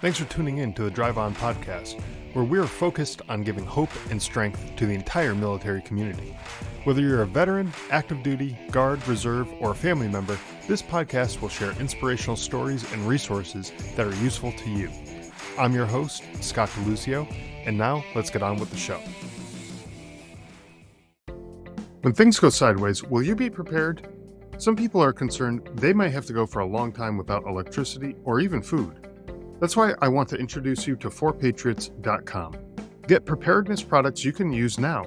Thanks for tuning in to the Drive On podcast, where we're focused on giving hope and strength to the entire military community. Whether you're a veteran, active duty, guard, reserve, or a family member, this podcast will share inspirational stories and resources that are useful to you. I'm your host, Scott DeLuzio, and now let's get on with the show. When things go sideways, will you be prepared? Some people are concerned they might have to go for a long time without electricity or even food. That's why I want to introduce you to 4patriots.com. Get preparedness products you can use now,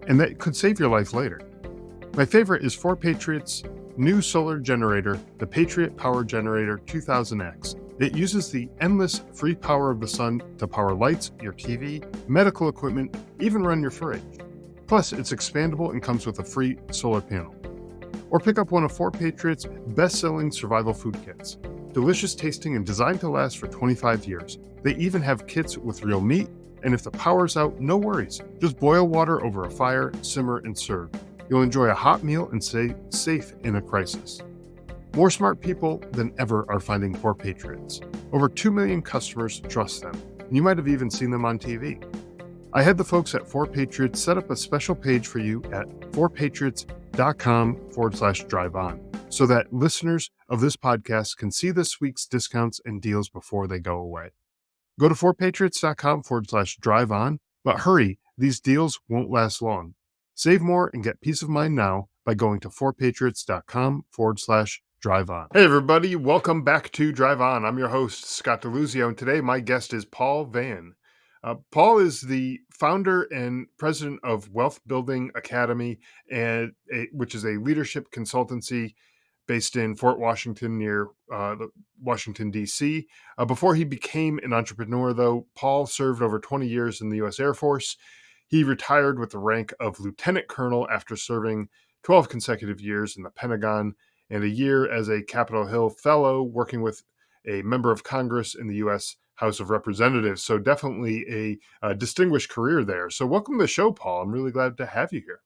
and that could save your life later. My favorite is 4Patriots' new solar generator, the Patriot Power Generator 2000X. It uses the endless free power of the sun to power lights, your TV, medical equipment, even run your fridge. Plus, it's expandable and comes with a free solar panel. Or pick up one of 4Patriots' best-selling survival food kits. Delicious tasting and designed to last for 25 years. They even have kits with real meat, and if the power's out, no worries. Just boil water over a fire, simmer, and serve. You'll enjoy a hot meal and stay safe in a crisis. More smart people than ever are finding 4Patriots. Over 2 million customers trust them, and you might have even seen them on TV. I had the folks at 4Patriots set up a special page for you at 4patriots.com/drive-on so that listeners of this podcast can see this week's discounts and deals before they go away. Go to 4patriots.com/drive-on, but hurry, these deals won't last long. Save more and get peace of mind now by going to 4patriots.com/drive-on. Hey everybody, welcome back to Drive On. I'm your host, Scott DeLuzio, and today my guest is Paul Vann. Paul is the founder and president of Wealth Building Academy, which is a leadership consultancy based in Fort Washington near Washington, D.C. Before he became an entrepreneur, though, Paul served over 20 years in the U.S. Air Force. He retired with the rank of lieutenant colonel after serving 12 consecutive years in the Pentagon and a year as a Capitol Hill fellow working with a member of Congress in the U.S. House of Representatives. So definitely a distinguished career there. So welcome to the show, Paul. I'm really glad to have you here.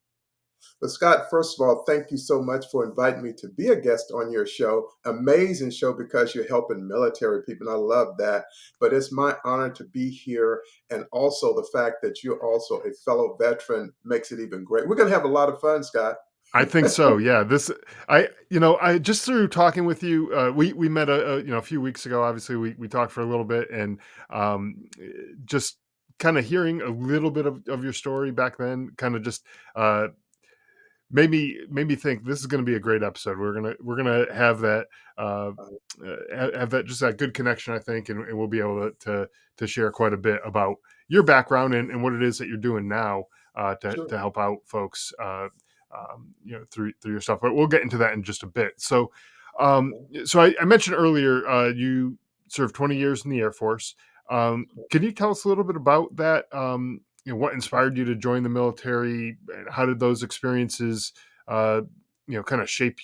But Scott, first of all, thank you so much for inviting me to be a guest on your show. Amazing show because you're helping military people. And I love that. But it's my honor to be here. And also the fact that you're also a fellow veteran makes it even great. We're going to have a lot of fun, Scott. I think so. Yeah. I just through talking with you, we met a few weeks ago. Obviously, we talked for a little bit, and just kind of hearing a little bit of your story back then, kind of just made me think this is going to be a great episode. We're gonna have that just that good connection, I think, and we'll be able to share quite a bit about your background and what it is that you're doing now to help out folks. Through your stuff, but we'll get into that in just a bit. So, I mentioned earlier, you served 20 years in the Air Force. Can you tell us a little bit about that? What inspired you to join the military? How did those experiences, kind of shape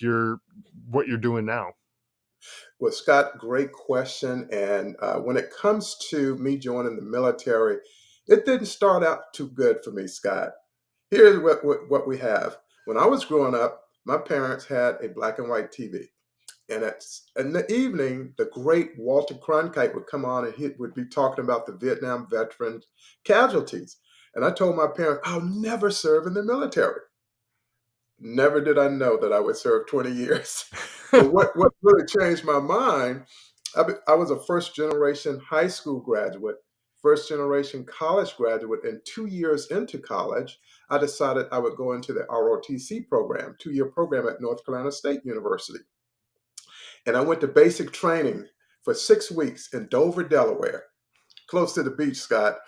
what you're doing now? Well, Scott, great question. And when it comes to me joining the military, it didn't start out too good for me, Scott. Here's what we have. When I was growing up, my parents had a black and white TV. And in the evening, the great Walter Cronkite would come on and he would be talking about the Vietnam veterans casualties. And I told my parents, I'll never serve in the military. Never did I know that I would serve 20 years. But what really changed my mind, I was a first generation high school graduate, first generation college graduate, and 2 years into college, I decided I would go into the ROTC program, 2-year program at North Carolina State University. And I went to basic training for 6 weeks in Dover, Delaware, close to the beach, Scott.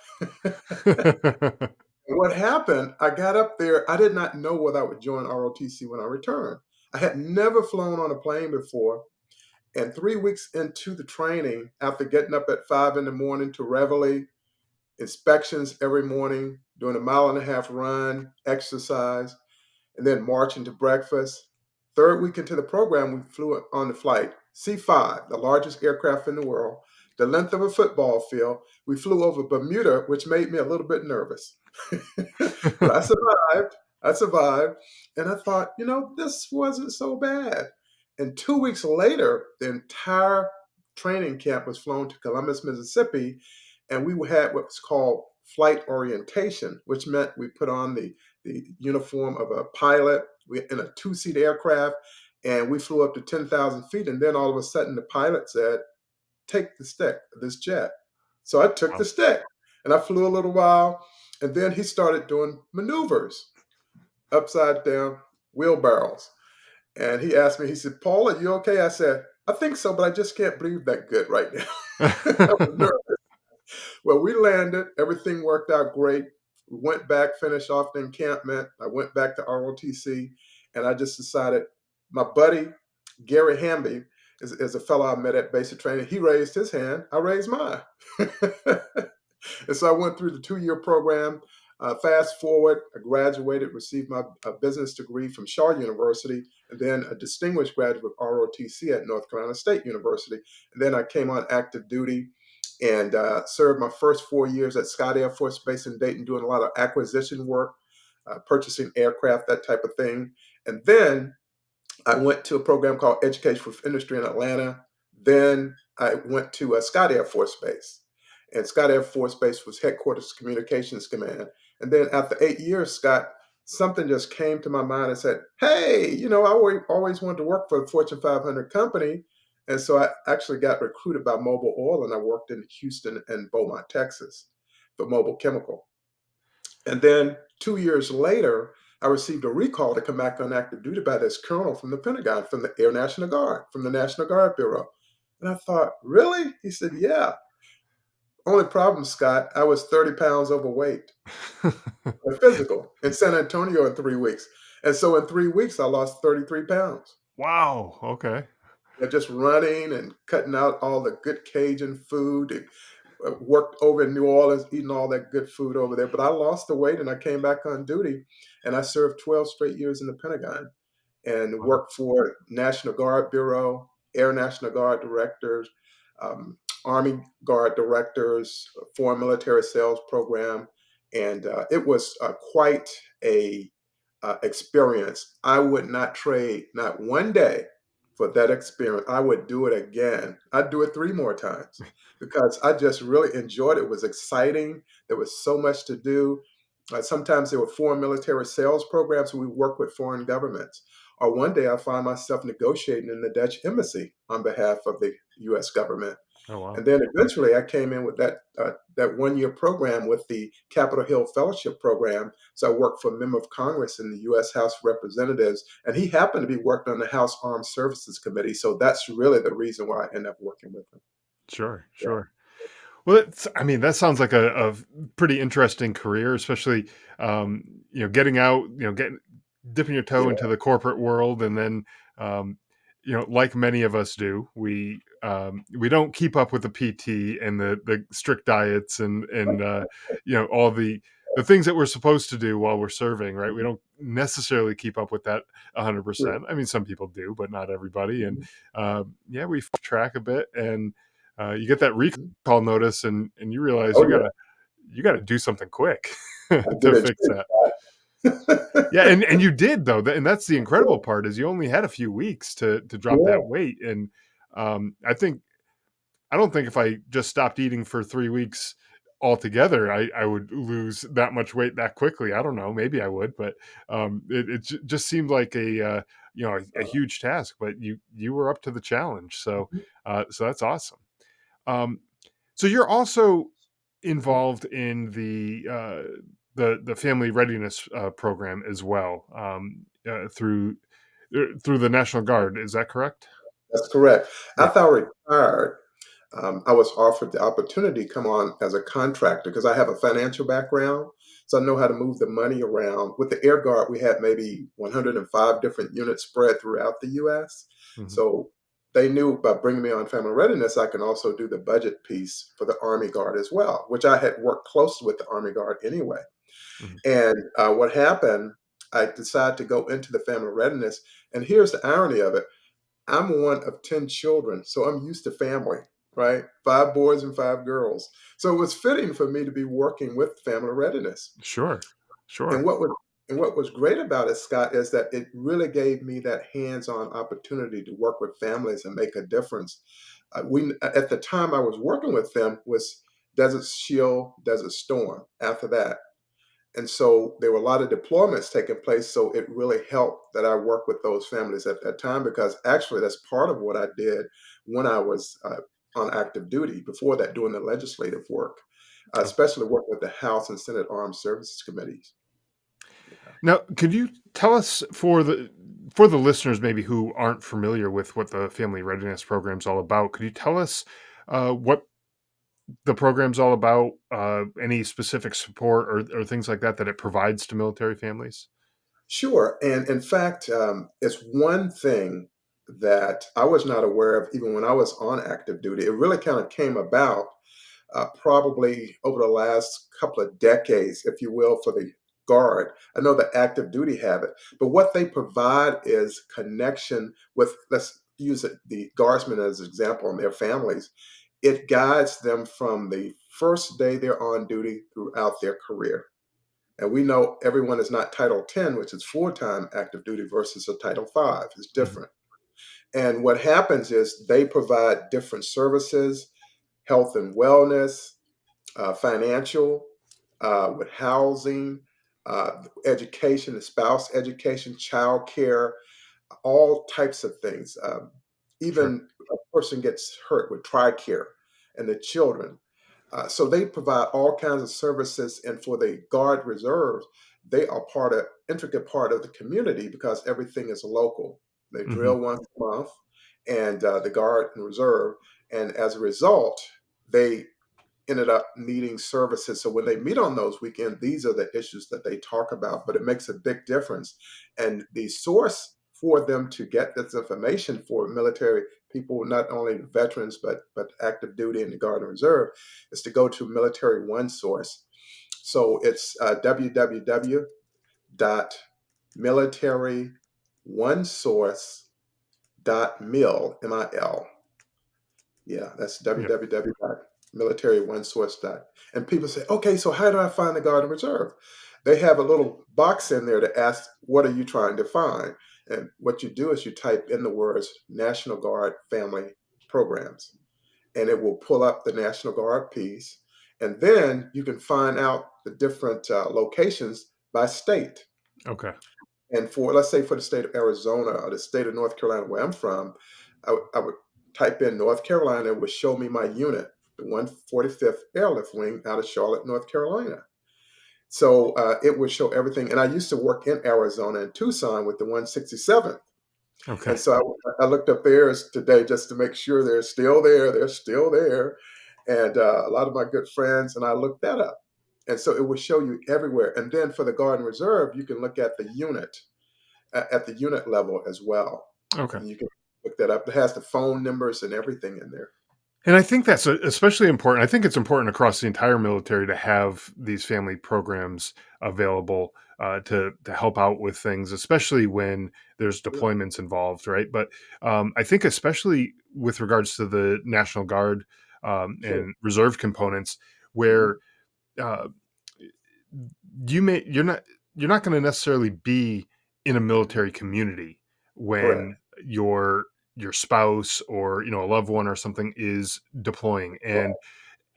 What happened, I got up there, I did not know whether I would join ROTC when I returned. I had never flown on a plane before. And 3 weeks into the training, after getting up at 5 in the morning to reveille, inspections every morning, doing a 1.5 mile run, exercise, and then marching to breakfast. Third week into the program, we flew on the flight C-5, the largest aircraft in the world, the length of a football field. We flew over Bermuda, which made me a little bit nervous. But I survived. And I thought, this wasn't so bad. And 2 weeks later, the entire training camp was flown to Columbus, Mississippi, and we had what's called flight orientation, which meant we put on the uniform of a pilot in a two-seat aircraft, and we flew up to 10,000 feet. And then all of a sudden, the pilot said, "Take the stick of this jet." So I took the Wow. stick and I flew a little while. And then he started doing maneuvers, upside down wheelbarrows. And he asked me, he said, "Paul, are you okay?" I said, "I think so, but I just can't breathe that good right now." I was nervous. Well, we landed, everything worked out great. We went back, finished off the encampment. I went back to ROTC, and I just decided my buddy, Gary Hamby, is a fellow I met at basic training. He raised his hand, I raised mine. And so I went through the 2-year program. Fast forward, I graduated, received my business degree from Shaw University, and then a distinguished graduate of ROTC at North Carolina State University. And then I came on active duty and served my first 4 years at Scott Air Force Base in Dayton, doing a lot of acquisition work, purchasing aircraft, that type of thing. And then I went to a program called Education for Industry in Atlanta. Then I went to Scott Air Force Base. And Scott Air Force Base was headquarters communications command. And then after 8 years, Scott, something just came to my mind and said, "Hey, I always wanted to work for a Fortune 500 company." And so I actually got recruited by Mobil Oil, and I worked in Houston and Beaumont, Texas for Mobil Chemical. And then 2 years later, I received a recall to come back on active duty by this colonel from the Pentagon, from the Air National Guard, from the National Guard Bureau. And I thought, "Really?" He said, "Yeah." Only problem, Scott, I was 30 pounds overweight, a physical, in San Antonio in 3 weeks. And so in 3 weeks, I lost 33 pounds. Wow. Okay. Just running and cutting out all the good Cajun food. And, worked over in New Orleans, eating all that good food over there. But I lost the weight and I came back on duty, and I served 12 straight years in the Pentagon and Wow. worked for National Guard Bureau, Air National Guard directors, um, Army Guard directors, Foreign Military Sales Program, and it was quite a experience. I would not trade not one day for that experience. I would do it again. I'd do it 3 more times because I just really enjoyed it. It was exciting. There was so much to do. Sometimes there were foreign military sales programs where we work with foreign governments. Or one day I find myself negotiating in the Dutch embassy on behalf of the U.S. government. Oh, wow. And then eventually I came in with that 1 year program with the Capitol Hill Fellowship Program. So I worked for a member of Congress in the U.S. House of Representatives, and he happened to be working on the House Armed Services Committee. So that's really the reason why I ended up working with him. Sure. Yeah. Sure. Well, I mean, that sounds like a pretty interesting career, especially, um, getting out, dipping your toe Yeah. into the corporate world. And then, um, like many of us do, we don't keep up with the PT and the strict diets and all the things that we're supposed to do while we're serving, right? We don't necessarily keep up with that Sure. 100%. I mean, some people do, but not everybody. And Mhm. yeah, we track a bit, and you get that Mhm. recall notice, and you realize Oh, yeah. you gotta do something quick I to did it fix that. too. Yeah, and you did, though, and that's the incredible part, is you only had a few weeks to drop Yeah. that weight. And I don't think if I just stopped eating for 3 weeks altogether, I would lose that much weight that quickly. I don't know, maybe I would, but it just seemed like a Uh, huge task. But you were up to the challenge, so mhm. so that's awesome. Um, so you're also involved in the family readiness program as well, through the National Guard. Is that correct? That's correct. Yeah. After I retired, I was offered the opportunity to come on as a contractor because I have a financial background. So I know how to move the money around. With the Air Guard, we had maybe 105 different units spread throughout the US. Hmm. So they knew by bringing me on Family Readiness, I can also do the budget piece for the Army Guard as well, which I had worked closely with the Army Guard anyway. Hmm. And what happened, I decided to go into the Family Readiness. And here's the irony of it. I'm one of 10 children, so I'm used to family, right? 5 boys and 5 girls. So it was fitting for me to be working with Family Readiness. Sure, And sure. what was great about it, Scott, is that it really gave me that hands-on opportunity to work with families and make a difference. We at the time I was working with them was Desert Shield, Desert Storm. After that, and so there were a lot of deployments taking place. So it really helped that I worked with those families at that time because actually that's part of what I did when I was on active duty. Before that, doing the legislative work, Oh. especially working with the House and Senate Armed Services Committees. Yeah. Now, could you tell us for the listeners maybe who aren't familiar with what the Family Readiness Program is all about? Could you tell us what the program's all about? Any specific support or things like that that it provides to military families? Sure. And in fact, it's one thing that I was not aware of even when I was on active duty. It really kind of came about probably over the last couple of decades, if you will, for the Guard. I know the active duty have it, but what they provide is connection with, let's use it, the Guardsmen as an example and their families. It guides them from the first day they're on duty throughout their career. And we know everyone is not Title 10, which is full time active duty, versus a Title 5. It's Mhm. different. And what happens is they provide different services, health and wellness, financial, with housing, education, spouse education, child care, all types of things. Sure. Even a person gets hurt with TRICARE and the children. So they provide all kinds of services, and for the Guard Reserves, they are part of intricate part of the community because everything is local. They Hmm. drill once a month, and the Guard and Reserve, and as a result, they ended up needing services. So when they meet on those weekends, these are the issues that they talk about, but it makes a big difference. And the source for them to get this information for military people, not only veterans, but active duty and the Guard and Reserve, is to go to Military One Source. So it's www.military1source.mil, M-I-L. Yeah, that's Yeah. www.militaryonesource. And people say, okay, so how do I find the Guard and Reserve? They have a little box in there to ask, what are you trying to find? And what you do is you type in the words National Guard Family Programs, and it will pull up the National Guard piece. And then you can find out the different locations by state. Okay. And for, let's say, for the state of Arizona or the state of North Carolina, where I'm from, I would type in North Carolina, it would show me my unit, the 145th Airlift Wing out of Charlotte, North Carolina. So it would show everything. And I used to work in Arizona in Tucson with the 167th. Okay. And so I looked up theirs today just to make sure they're still there. They're still there. And a lot of my good friends, and I looked that up. And so it will show you everywhere. And then for the Guard and Reserve, you can look at the unit at the unit level as well. Okay. And you can look that up. It has the phone numbers and everything in there. And I think that's especially important. I think it's important across the entire military to have these family programs available to help out with things, especially when there's Sure, deployments involved, right? But I think especially with regards to the National Guard sure. and reserve components, Mhm. where uh, you're not going to necessarily be in a military community Correct. when your spouse or a loved one or something is deploying, and Right.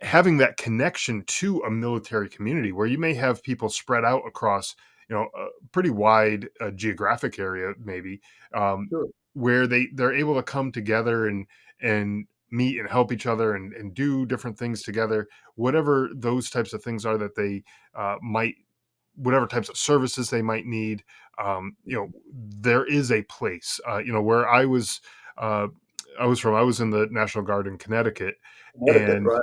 having that connection to a military community where you may have people spread out across a pretty wide geographic area maybe, um, Sure. where they're able to come together and meet and help each other and do different things together, whatever those types of things are that they might whatever types of services they might need. There is a place where uh, I was in the National Guard in Connecticut, Connecticut, and right.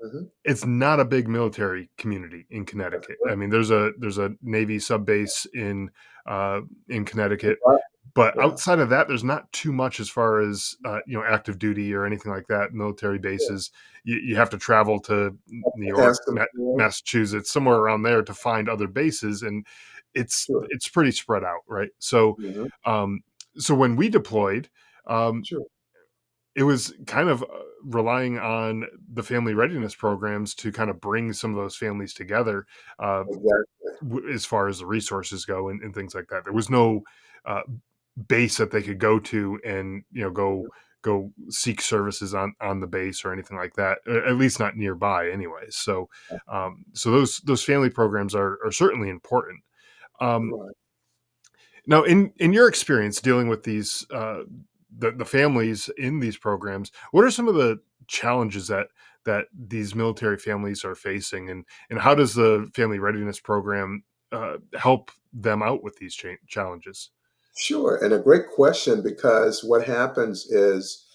Mhm. it's not a big military community in That's Connecticut. right. I mean, there's a Navy sub base in Connecticut, Right. but Yeah. outside of that, there's not too much as far as active duty or anything like that. Military Yeah. bases, you have to travel to New York, Hampton. Massachusetts, somewhere around there to find other bases, and it's Sure. it's pretty spread out, right? So, Mhm. um, so when we deployed, um, Sure. it was kind of relying on the family readiness programs to kind of bring some of those families together, uh, Exactly. as far as the resources go and things like that. There was no uh, base that they could go to and go Mhm. go seek services on the base or anything like that, at least not nearby, anyways. So so those family programs are certainly important. Um, Right. Now, in your experience dealing with these the families in these programs, what are some of the challenges that these military families are facing, and how does the family readiness program help them out with these challenges? Sure, and a great question because what happens is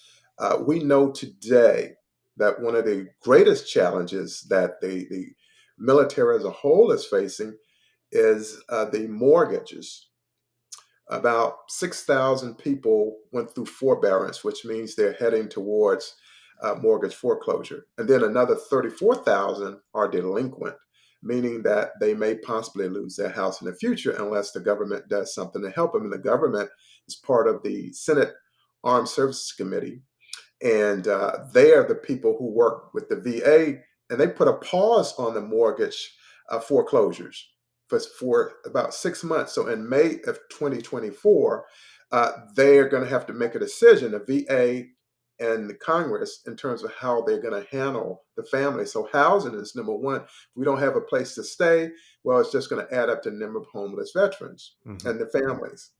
we know today that one of the greatest challenges that the military as a whole is facing is the mortgages. About 6,000 people went through forbearance, which means they're heading towards mortgage foreclosure. And then another 34,000 are delinquent, meaning that they may possibly lose their house in the future unless the government does something to help them. And the government is part of the Senate Armed Services Committee, and they are the people who work with the VA, and they put a pause on the mortgage foreclosures for about 6 months. So in May of 2024, they are going to have to make a decision, the VA and the Congress, in terms of how they're going to handle the family. So housing is number one. If we don't have a place to stay, well, it's just going to add up to the number of homeless veterans Hmm. and the families.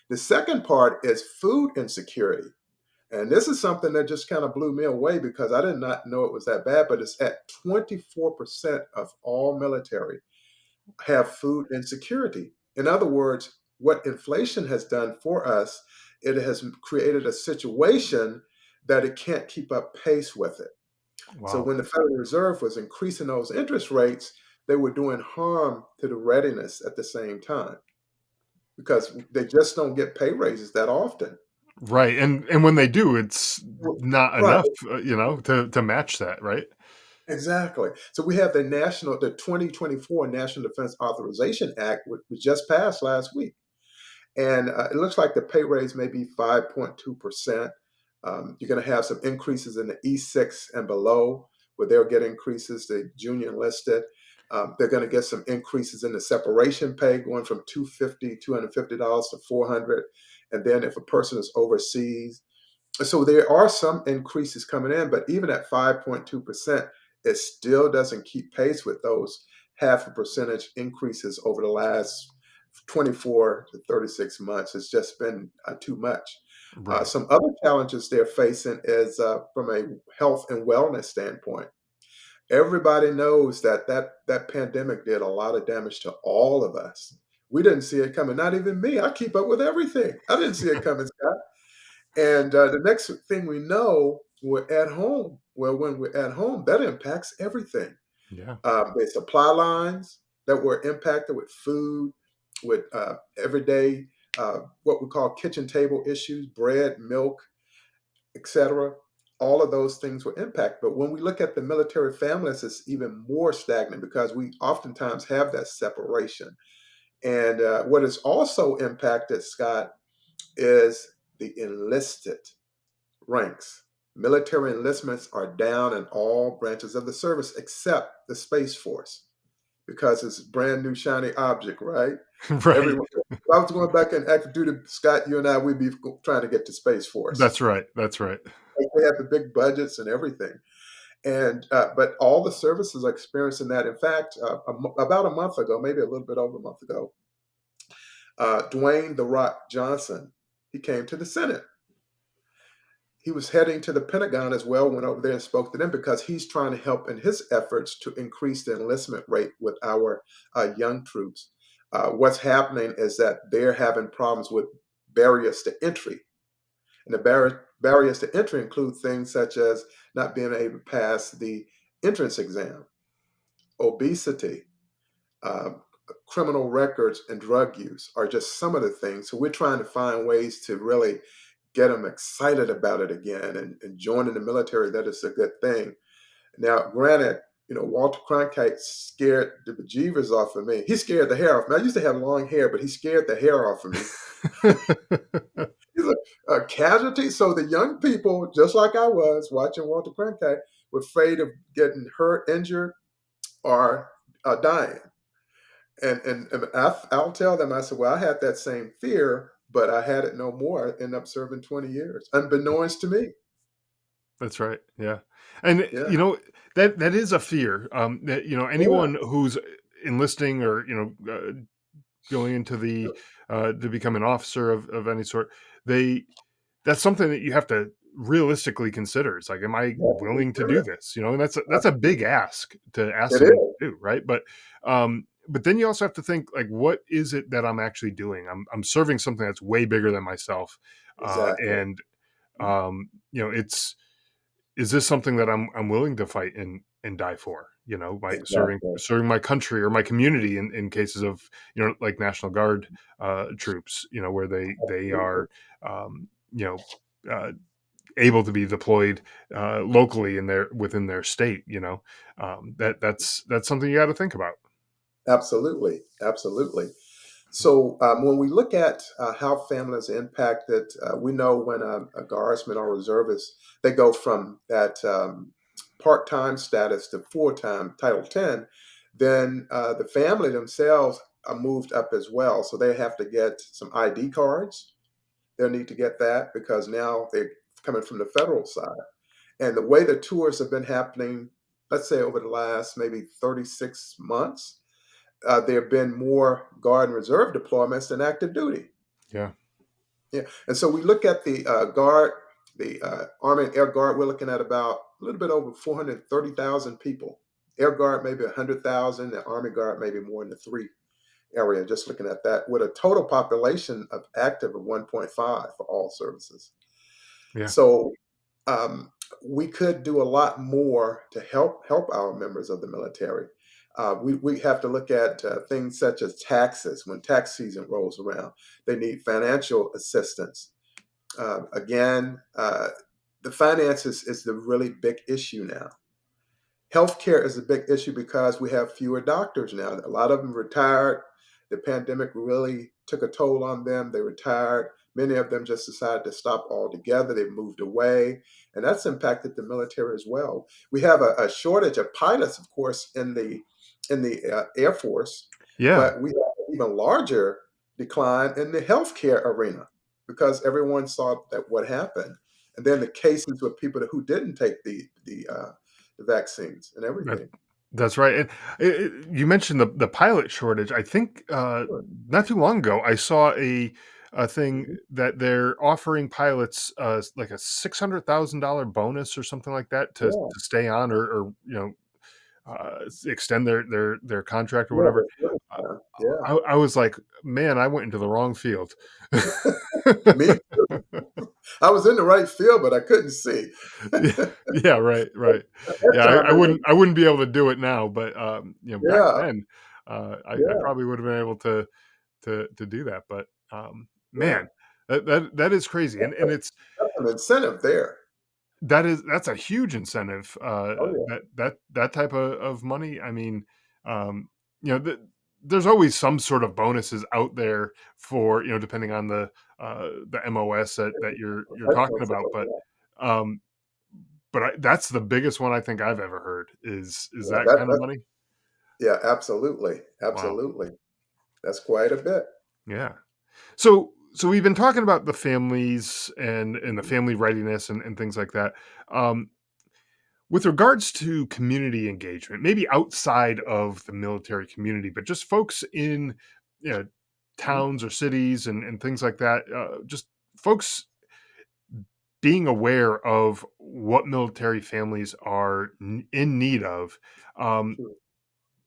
The second part is food insecurity. And this is something that just kind of blew me away because I did not know it was that bad, but it's at 24% of all military have food insecurity. In other words, what inflation has done for us, it has created a situation that it can't keep up pace with it. So Wow. when the Federal Reserve was increasing those interest rates, they were doing harm to the readiness at the same time because they just don't get pay raises that often. Right, and when they do, it's not Right. enough, to match that, right? Exactly. So we have the 2024 National Defense Authorization Act, which just passed last week. And it looks like the pay raise may be 5.2%. You're going to have some increases in the E6 and below, where they'll get increases, the junior enlisted. They're going to get some increases in the separation pay, going from $250 to 400. And then if a person is overseas, so there are some increases coming in, but even at 5.2%, it still doesn't keep pace with those half a percentage increases over the last 24 to 36 months. It's just been too much. Right. Some other challenges they're facing is from a health and wellness standpoint. Everybody knows that pandemic did a lot of damage to all of us. We didn't see it coming, not even me. I keep up with everything. I didn't see it coming, Scott. And the next thing we know, we're at home. Well, when we're at home, that impacts everything. Yeah. The supply lines that were impacted with food, with everyday, what we call kitchen table issues, bread, milk, etc. All of those things were impacted. But when we look at the military families, it's even more stagnant because we oftentimes have that separation. And what is also impacted, Scott, is the enlisted ranks. Military enlistments are down in all branches of the service except the Space Force because it's a brand new shiny object, right? Right. Everyone, if I was going back in active duty, Scott, you and I, we'd be trying to get to Space Force. That's right, that's right. Like, they have the big budgets and everything. And but all the services are experiencing that. In fact, about a month ago, maybe a little bit over a month ago, Dwayne the Rock Johnson, he came to the Senate. He was heading to the Pentagon as well, went over there and spoke to them because he's trying to help in his efforts to increase the enlistment rate with our young troops. What's happening is that they're having problems with barriers to entry. And the barriers to entry include things such as not being able to pass the entrance exam, obesity, um, criminal records, and drug use are just some of the things. So we're trying to find ways to really get them excited about it again and joining the military. That is a good thing. Now, granted, Walter Cronkite scared the bejeevers off of me. He scared the hair off me. I used to have long hair, but he scared the hair off of me. He's a casualty. So the young people, just like I was watching Walter Cronkite, were afraid of getting hurt, injured, or dying. And I'll tell them, I said, well, I had that same fear, but I had it no more. I ended up serving 20 years, unbeknownst to me. That's right. Yeah. And Yeah, that is a fear. That yeah, anyone who's enlisting or going into the to become an officer of any sort, they that's something that you have to realistically consider. It's like, am I that's for willing to do sure. this? And that's a Absolutely. big ask to ask It someone to is. do, right? But then you also have to think like, what is it that I'm actually doing? I'm serving something that's way bigger than myself, Exactly. and it's is this something that I'm willing to fight and die for? By Exactly. serving my country or my community in cases of like National Guard troops, where they Absolutely. are you know uh, able to be deployed locally within their state. That's something you got to think about. Absolutely. Absolutely. So when we look at how families are impacted, we know when a guardsman or reservist, they go from that part-time status to full-time Title 10, then the family themselves are moved up as well. So they have to get some ID cards. They'll need to get that because now they're coming from the federal side. And the way the tours have been happening, let's say over the last maybe 36 months, there have been more Guard and Reserve deployments than active duty. Yeah, Yeah, and so we look at the Guard, the Army and Air Guard. We're looking at about a little bit over 430,000 people. Air Guard maybe 100,000. The Army Guard maybe more in the three area. Just looking at that, with a total population of active of 1.5 for all services. yeah, So um, we could do a lot more to help our members of the military. We have to look at things such as taxes. When tax season rolls around, they need financial assistance. Again, the finances is the really big issue now. Healthcare is a big issue because we have fewer doctors now. A lot of them retired. The pandemic really took a toll on them. They retired. Many of them just decided to stop altogether. They've moved away, and that's impacted the military as well. We have a shortage of pilots, of course, in the Air Force, yeah. but we have an even larger decline in the healthcare arena because everyone saw that what happened, and then the cases with people who didn't take the vaccines and That everything. that's right. And you mentioned the pilot shortage. I think Sure. not too long ago, I saw a thing Mhm. that they're offering pilots like a $600,000 bonus or something like that Yeah, to stay on or extend their contract or yeah, whatever. that's really Uh, fun. Yeah. I was like, man, I went into the wrong field. Me too. I was in the right field, but I couldn't see. Yeah, yeah, right, right. At that Yeah, time, I it was wouldn't be able to do it now, but back yeah, then, I yeah, probably would have been able to do that. But yeah. man, that is crazy, That's and it's that's an incentive there. that's a huge incentive. Oh, yeah. That type of money. I mean, um, there's always some sort of bonuses out there for depending on the MOS that you're Professional talking about, side, but. yeah. Um, that's the biggest one I think I've ever heard is Yeah, that kind of money? yeah, absolutely, Wow. absolutely. That's quite a bit. Yeah. So we've been talking about the families and the Mhm. family readiness and things like that. Um, with regards to community engagement, maybe outside of the military community, but just folks in you know, Mhm. towns or cities and things like that, just folks being aware of what military families are in need of. Um, Sure.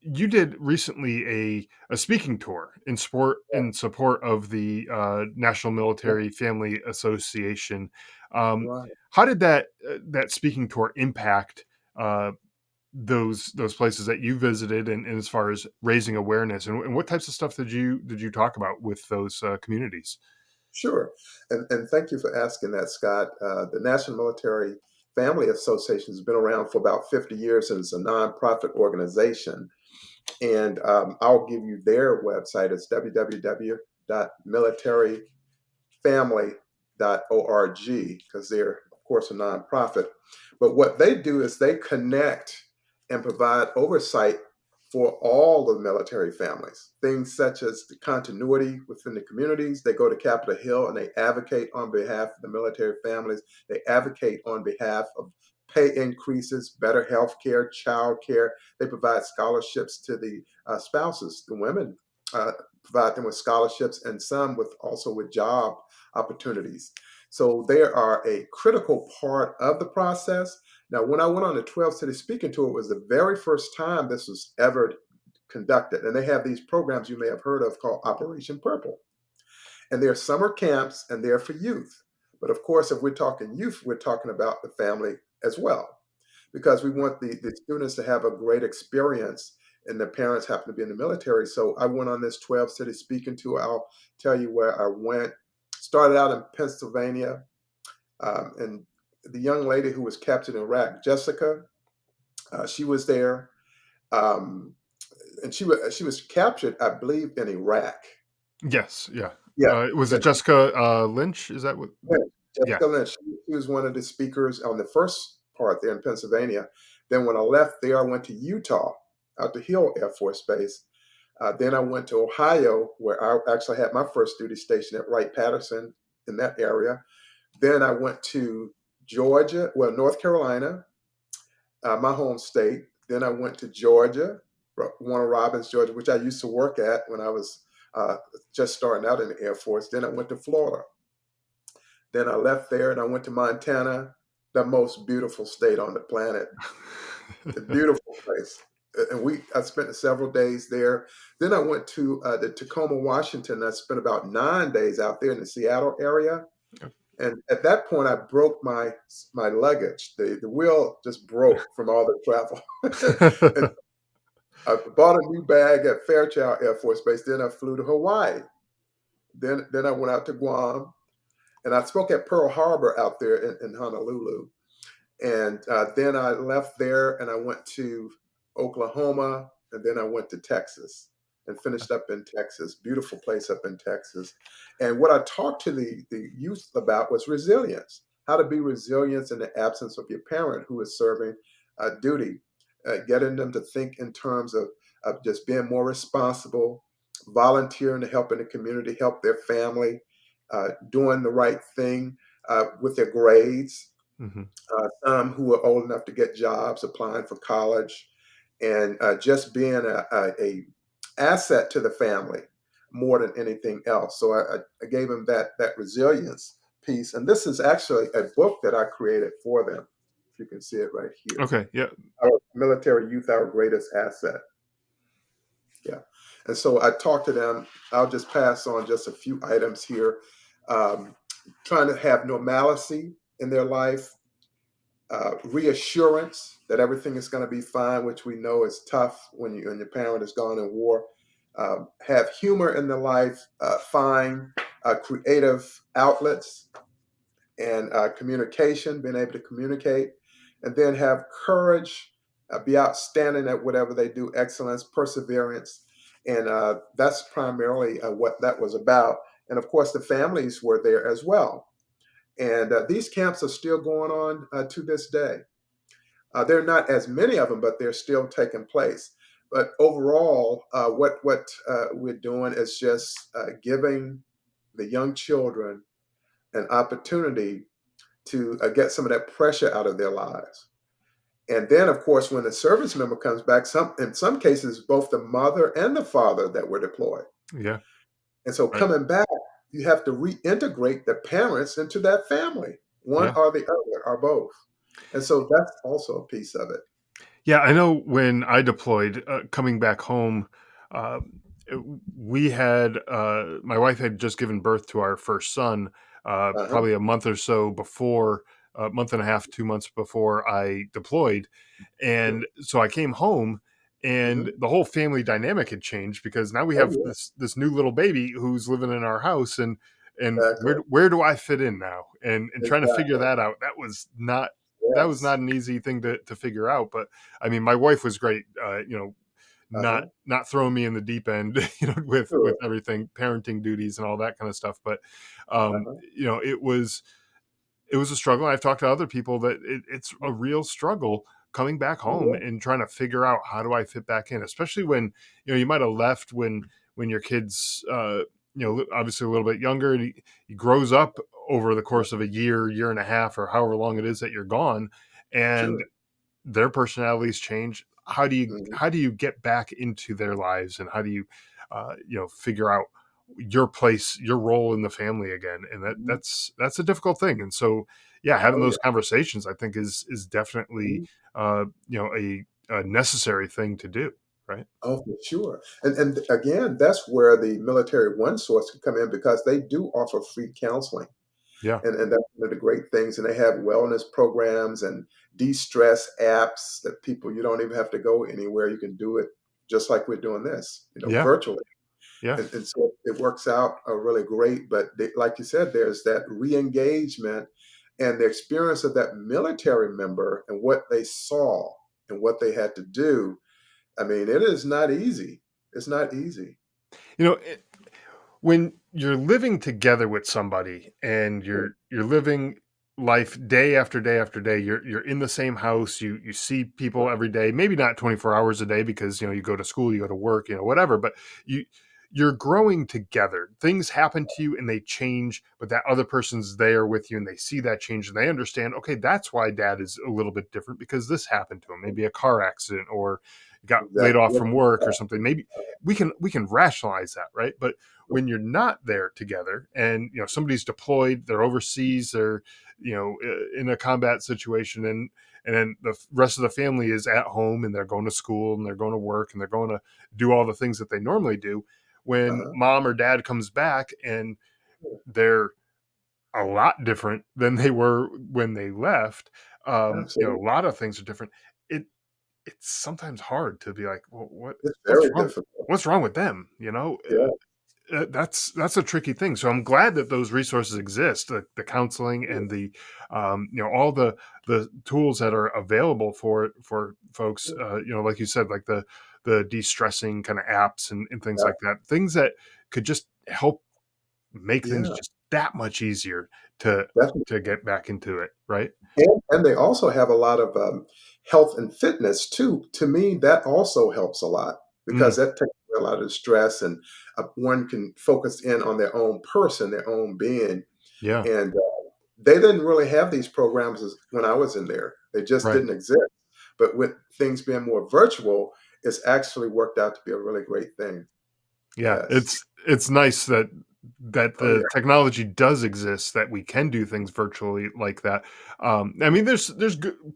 you did recently a speaking tour Yeah, in support of the National yeah, Military Family Association. Um, right. how did that speaking tour impact uh, those places that you visited, and as far as raising awareness, and what types of stuff did you talk about with those communities? Sure. And thank you for asking that, Scott. The National Military Family Association has been around for about 50 years and it's a nonprofit organization. And I'll give you their website. It's www.militaryfamily.org because they're, of course, a nonprofit. But what they do is they connect and provide oversight for all the military families. Things such as the continuity within the communities. They go to Capitol Hill and they advocate on behalf of the military families. They advocate on behalf of pay increases, better health care, child care. They provide scholarships to the spouses, the women. Provide them with scholarships and some with also with job opportunities. So they are a critical part of the process. Now, when I went on the 12 City Speaking Tour, it was the very first time this was ever conducted. And they have these programs you may have heard of called Operation Purple. And they're summer camps and they're for youth. But of course, if we're talking youth, we're talking about the family as well, because we want the students to have a great experience and the parents happen to be in the military. So I went on this 12 City Speaking Tour. I'll tell you where I went. Started out in Pennsylvania, and the young lady who was captured in Iraq, Jessica, she was there, um, and she was captured, I believe, in Iraq. Yes, yeah. Yeah, Was yeah, it Jessica Lynch? Is that what? Lynch, Yeah. Jessica Lynch. She was one of the speakers on the first part there in Pennsylvania. Then when I left there, I went to Utah, out to Hill Air Force Base. Then I went to Ohio, where I actually had my first duty station at Wright-Patterson in that area. Then I went to Georgia, well, North Carolina, my home state. Then I went to Georgia, Warner Robins, Georgia, which I used to work at when I was uh, just starting out in the Air Force. Then I went to Florida. Then I left there and I went to Montana, the most beautiful state on the planet. A beautiful place. And I spent several days there. Then I went to the Tacoma, Washington. I spent about 9 days out there in the Seattle area. And at that point, I broke my luggage. The wheel just broke from all the travel. And I bought a new bag at Fairchild Air Force Base. Then I flew to Hawaii. Then I went out to Guam, and I spoke at Pearl Harbor out there in Honolulu. And then I left there and I went to Oklahoma, and then I went to Texas and finished up in Texas. Beautiful place up in Texas. And what I talked to the youth about was resilience, how to be resilient in the absence of your parent who is serving duty, getting them to think in terms of just being more responsible, volunteering to help in the community, help their family, doing the right thing with their grades, Mhm. some who are old enough to get jobs, applying for college, and just being a asset to the family more than anything else. So I gave them that resilience piece, and this is actually a book that I created for them. If you can see it right here, Okay, yeah. our military youth, our greatest asset. Yeah, and so I talked to them. I'll just pass on just a few items here. Um, Trying to have normalcy in their life, reassurance that everything is going to be fine, which we know is tough when your parent is gone in war. Have humor in their life, find creative outlets and communication, being able to communicate, and then have courage, be outstanding at whatever they do, excellence, perseverance. And that's primarily what that was about. And of course, the families were there as well. And these camps are still going on to this day. There are not as many of them, but they're still taking place. But overall, what we're doing is just giving the young children an opportunity to get some of that pressure out of their lives. And then, of course, when the service member comes back, in some cases, both the mother and the father that were deployed. Yeah, And so right. coming back, you have to reintegrate the parents into that family, one Yeah. or the other, or both. And so that's also a piece of it. Yeah, I know when I deployed, coming back home, uh, we had my wife had just given birth to our first son, Uh-huh. probably a month or so before, a month and a half, 2 months before I deployed, Sure. and so I came home, and Mhm. the whole family dynamic had changed because now we Oh, have yeah, this new little baby who's living in our house, and exactly, where do I fit in now? And trying to figure exactly. that out, that was Yes. not an easy thing to figure out, but I mean, my wife was great, Uh-huh. not throwing me in the deep end, with Sure. everything, parenting duties and all that kind of stuff. But Uh-huh. it was a struggle. I've talked to other people that it's a real struggle coming back Oh, home yeah. and trying to figure out how do I fit back in, especially when you might have left when your kids obviously a little bit younger, and he grows up over the Yeah. course of a year and a half, or however long it is that you're gone, and Sure. their personalities change. Mhm. How do you get back into their lives, and how do you figure out your place, your role in the family again? And Mhm. that's a difficult thing. And so, yeah, having Oh, those yeah. conversations, I think, is definitely Mhm. a necessary thing to do, right? Oh, for sure. And again, that's where the military one source can come in because they do offer free counseling. Yeah, And that's one of the great things. And they have wellness programs and de-stress apps that people, you don't even have to go anywhere. You can do it just like we're doing this, yeah, virtually. yeah. And so it works out really great. But like you said, there's that re-engagement and the experience of that military member and what they saw and what they had to do. I mean, it is not easy. It's not easy. You know, when you're living together with somebody and Sure. you're living life day after day after day, you're in the same house, you see people Right. every day, maybe not 24 hours a day because you go to school, you go to work, whatever, but you you're growing together. Things happen to you and they change, but that other person's there with you and they see that change and they understand, okay, that's why dad is a little bit different because this happened to him, maybe a car accident, or got laid off Exactly. from work or something. Maybe we can rationalize that, right? But when you're not there together and somebody's deployed, they're overseas, they're in a combat situation, and then the rest of the family is at home and they're going to school and they're going to work and they're going to do all the things that they normally do. When Uh-huh. mom or dad comes back and they're a lot different than they were when they left, a Absolutely. lot of things are different. It's sometimes hard to be like, well, It's what's very wrong difficult. what's wrong with them, Yeah. that's a tricky thing. So I'm glad that those resources exist, the counseling Sure. and the all the tools that are available for folks. Sure. Like you said, like the de-stressing kind of apps and things Yeah. like that. Things that could just help make things Yeah. just that much easier to Definitely. get back into it. Right? And they also have a lot of health and fitness too. To me, that also helps a lot Mm, because that takes away a lot of the stress, and one can focus in on their own person, their own being. yeah. And they didn't really have these programs when I was in there. They just Right. didn't exist. But with things being more virtual, it's actually worked out to be a really great thing. Yeah, Yes. it's nice that Oh yeah. the technology does exist, that we can do things virtually like that. I mean, there's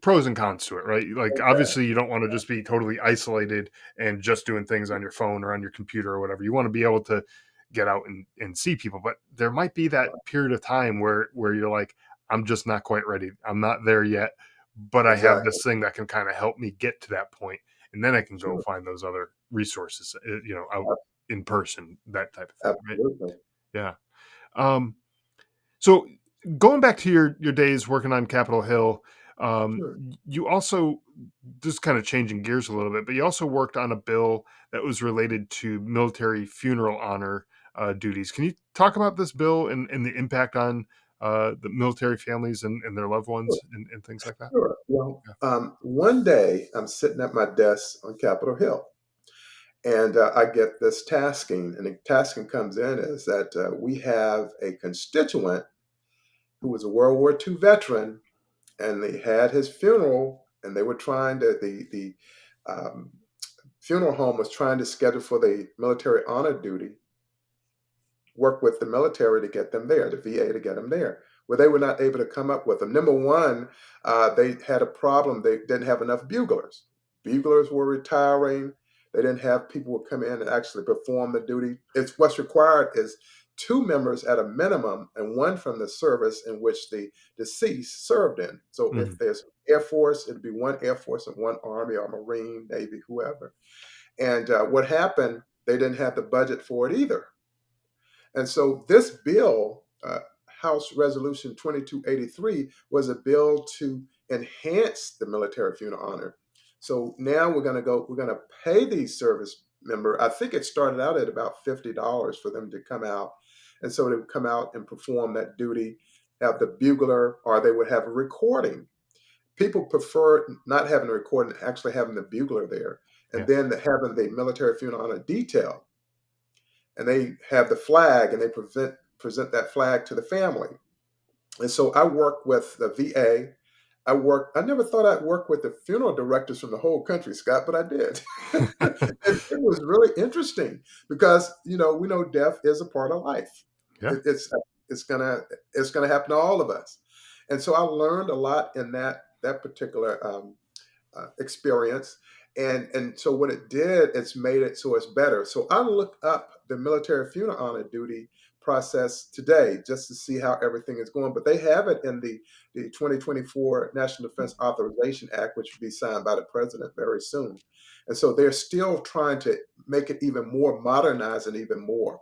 pros and cons to it, right? Like, Okay. obviously, you don't want to just be totally isolated and just doing things on your phone or on your computer or whatever. You want to be able to get out and see people, but there might be that period of time where you're like, I'm just not quite ready. I'm not there yet, but I have Exactly. this thing that can kind of help me get to that point, and then I can go Sure. find those other resources, out in person, that type of thing, right? Absolutely. Yeah. Um, so going back to your days working on Capitol Hill, Sure. you also, just kind of changing gears a little bit, but you also worked on a bill that was related to military funeral honor duties. Can you talk about this bill and the impact on the military families and their loved Sure. ones and things like that? Sure. Well, Yeah. one day I'm sitting at my desk on Capitol Hill, and I get this tasking, and the tasking comes in is that we have a constituent who was a World War II veteran, and they had his funeral, and they were trying to the um, funeral home was trying to schedule for the military honor duty, work with the military to get them there, the VA to get them there. Well, they were not able to come up with them. Number one, they had a problem. They didn't have enough buglers. Buglers were retiring. They didn't have people who would come in and actually perform the duty. It's what's required is two members at a minimum and one from the service in which the deceased served in. So Mhm. if there's Air Force, it'd be one Air Force and one Army or Marine, Navy, whoever. And what happened, they didn't have the budget for it either. And so this bill, House Resolution 2283, was a bill to enhance the military funeral honor. So now we're going to pay these service member. I think it started out at about $50 for them to come out. And so they would come out and perform that duty, have the bugler, or they would have a recording. people prefer not having a recording, actually having the bugler there, and Yeah. then having the military funeral honor detail, and they have the flag, and they present that flag to the family. And so I work with the VA. I never thought I'd work with the funeral directors from the whole country, Scott, but I did. And it was really interesting because, we know death is a part of life. Yeah. It's gonna it's gonna happen to all of us. And so I learned a lot in that particular experience. And so what it did, it's made it so it's better. So I looked up the military funeral honor duty process today just to see how everything is going. But they have it in the 2024 National Defense Authorization Act, which will be signed by the president very soon. And so they're still trying to make it even more modernized and even more.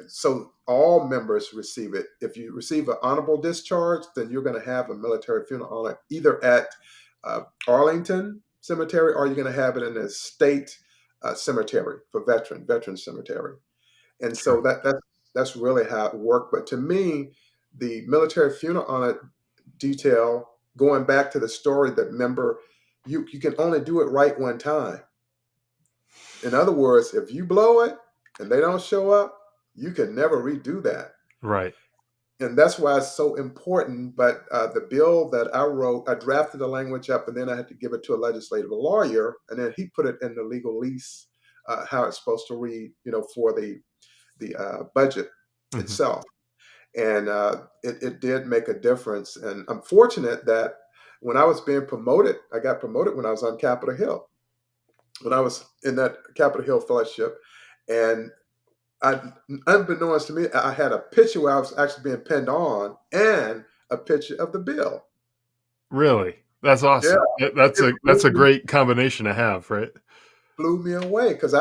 So all members receive it. If you receive an honorable discharge, then you're going to have a military funeral honor either at Arlington Cemetery, or you're going to have it in a state cemetery for veteran cemetery. And so Sure. that's really how it worked. But to me, the military funeral honor detail, going back to the story that, remember, you can only do it right one time. In other words, if you blow it and they don't show up, you can never redo that. Right. And that's why it's so important. But the bill that I wrote, I drafted the language up, and then I had to give it to a legislative lawyer, and then he put it in the legal lease, how it's supposed to read, for the budget Mhm. itself. And it did make a difference. And I'm fortunate that when I was being promoted, I got promoted when I was on Capitol Hill, when I was in that Capitol Hill fellowship. And I, unbeknownst to me, I had a picture where I was actually being pinned on, and a picture of the bill. Really? That's Yeah, awesome. That's it a great combination to have, right? blew me away because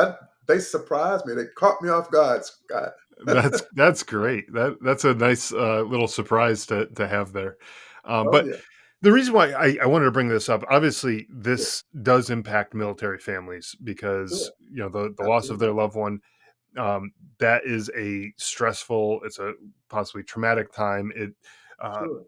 they surprised me. They caught me off guard, Scott. That's great. That's a nice, little surprise to have there. Oh But yeah, the reason why I wanted to bring this up, obviously, sure, this does impact military families because, sure, the loss of absolutely, their loved one, um, that is a stressful, it's a possibly traumatic time. sure.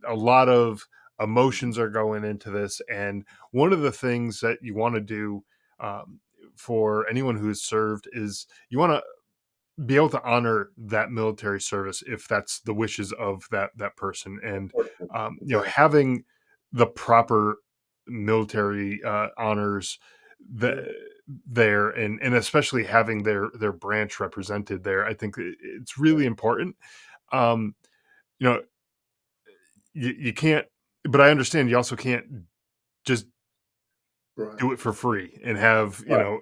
A lot of Mhm. emotions are going into this, and one of the things that you want to do, um, for anyone who has served is you want to be able to honor that military service if that's the wishes of that person, and Unfortunate. Exactly. having the proper military honors that Sure. there, and especially having their branch represented there, I think it's Right. really important. um you know you can't, but I understand you also can't just Right. do it for free and have, Right.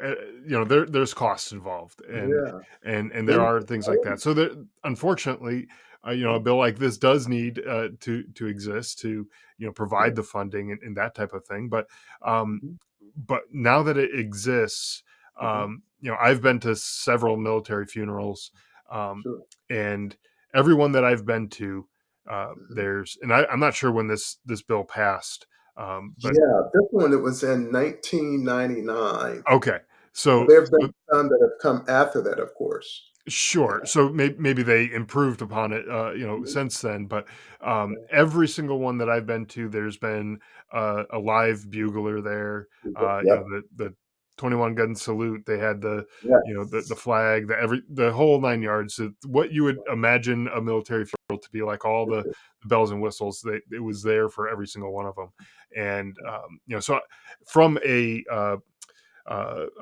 there's costs involved, and Yeah. there Then are things like that. So there, unfortunately, a bill like this does need to exist to, sure. provide the funding, and that type of thing. Um Mhm. but now that it exists, Mhm. I've been to several military funerals, um Sure. and everyone that I've been to, Mhm. there's, and I'm not sure when this bill passed, but Yeah, this one, it was in 1999. okay. But So there have been so some that have come after that, of course. Yeah. sure. So maybe they improved upon it, Mhm. since then. But Yeah. every single one that I've been to, there's been a live bugler there. Yep. The 21 gun salute. They had the Yes. flag, the whole nine yards. What you would imagine a military funeral to be like, all the bells and whistles. It was there for every single one of them. And so from a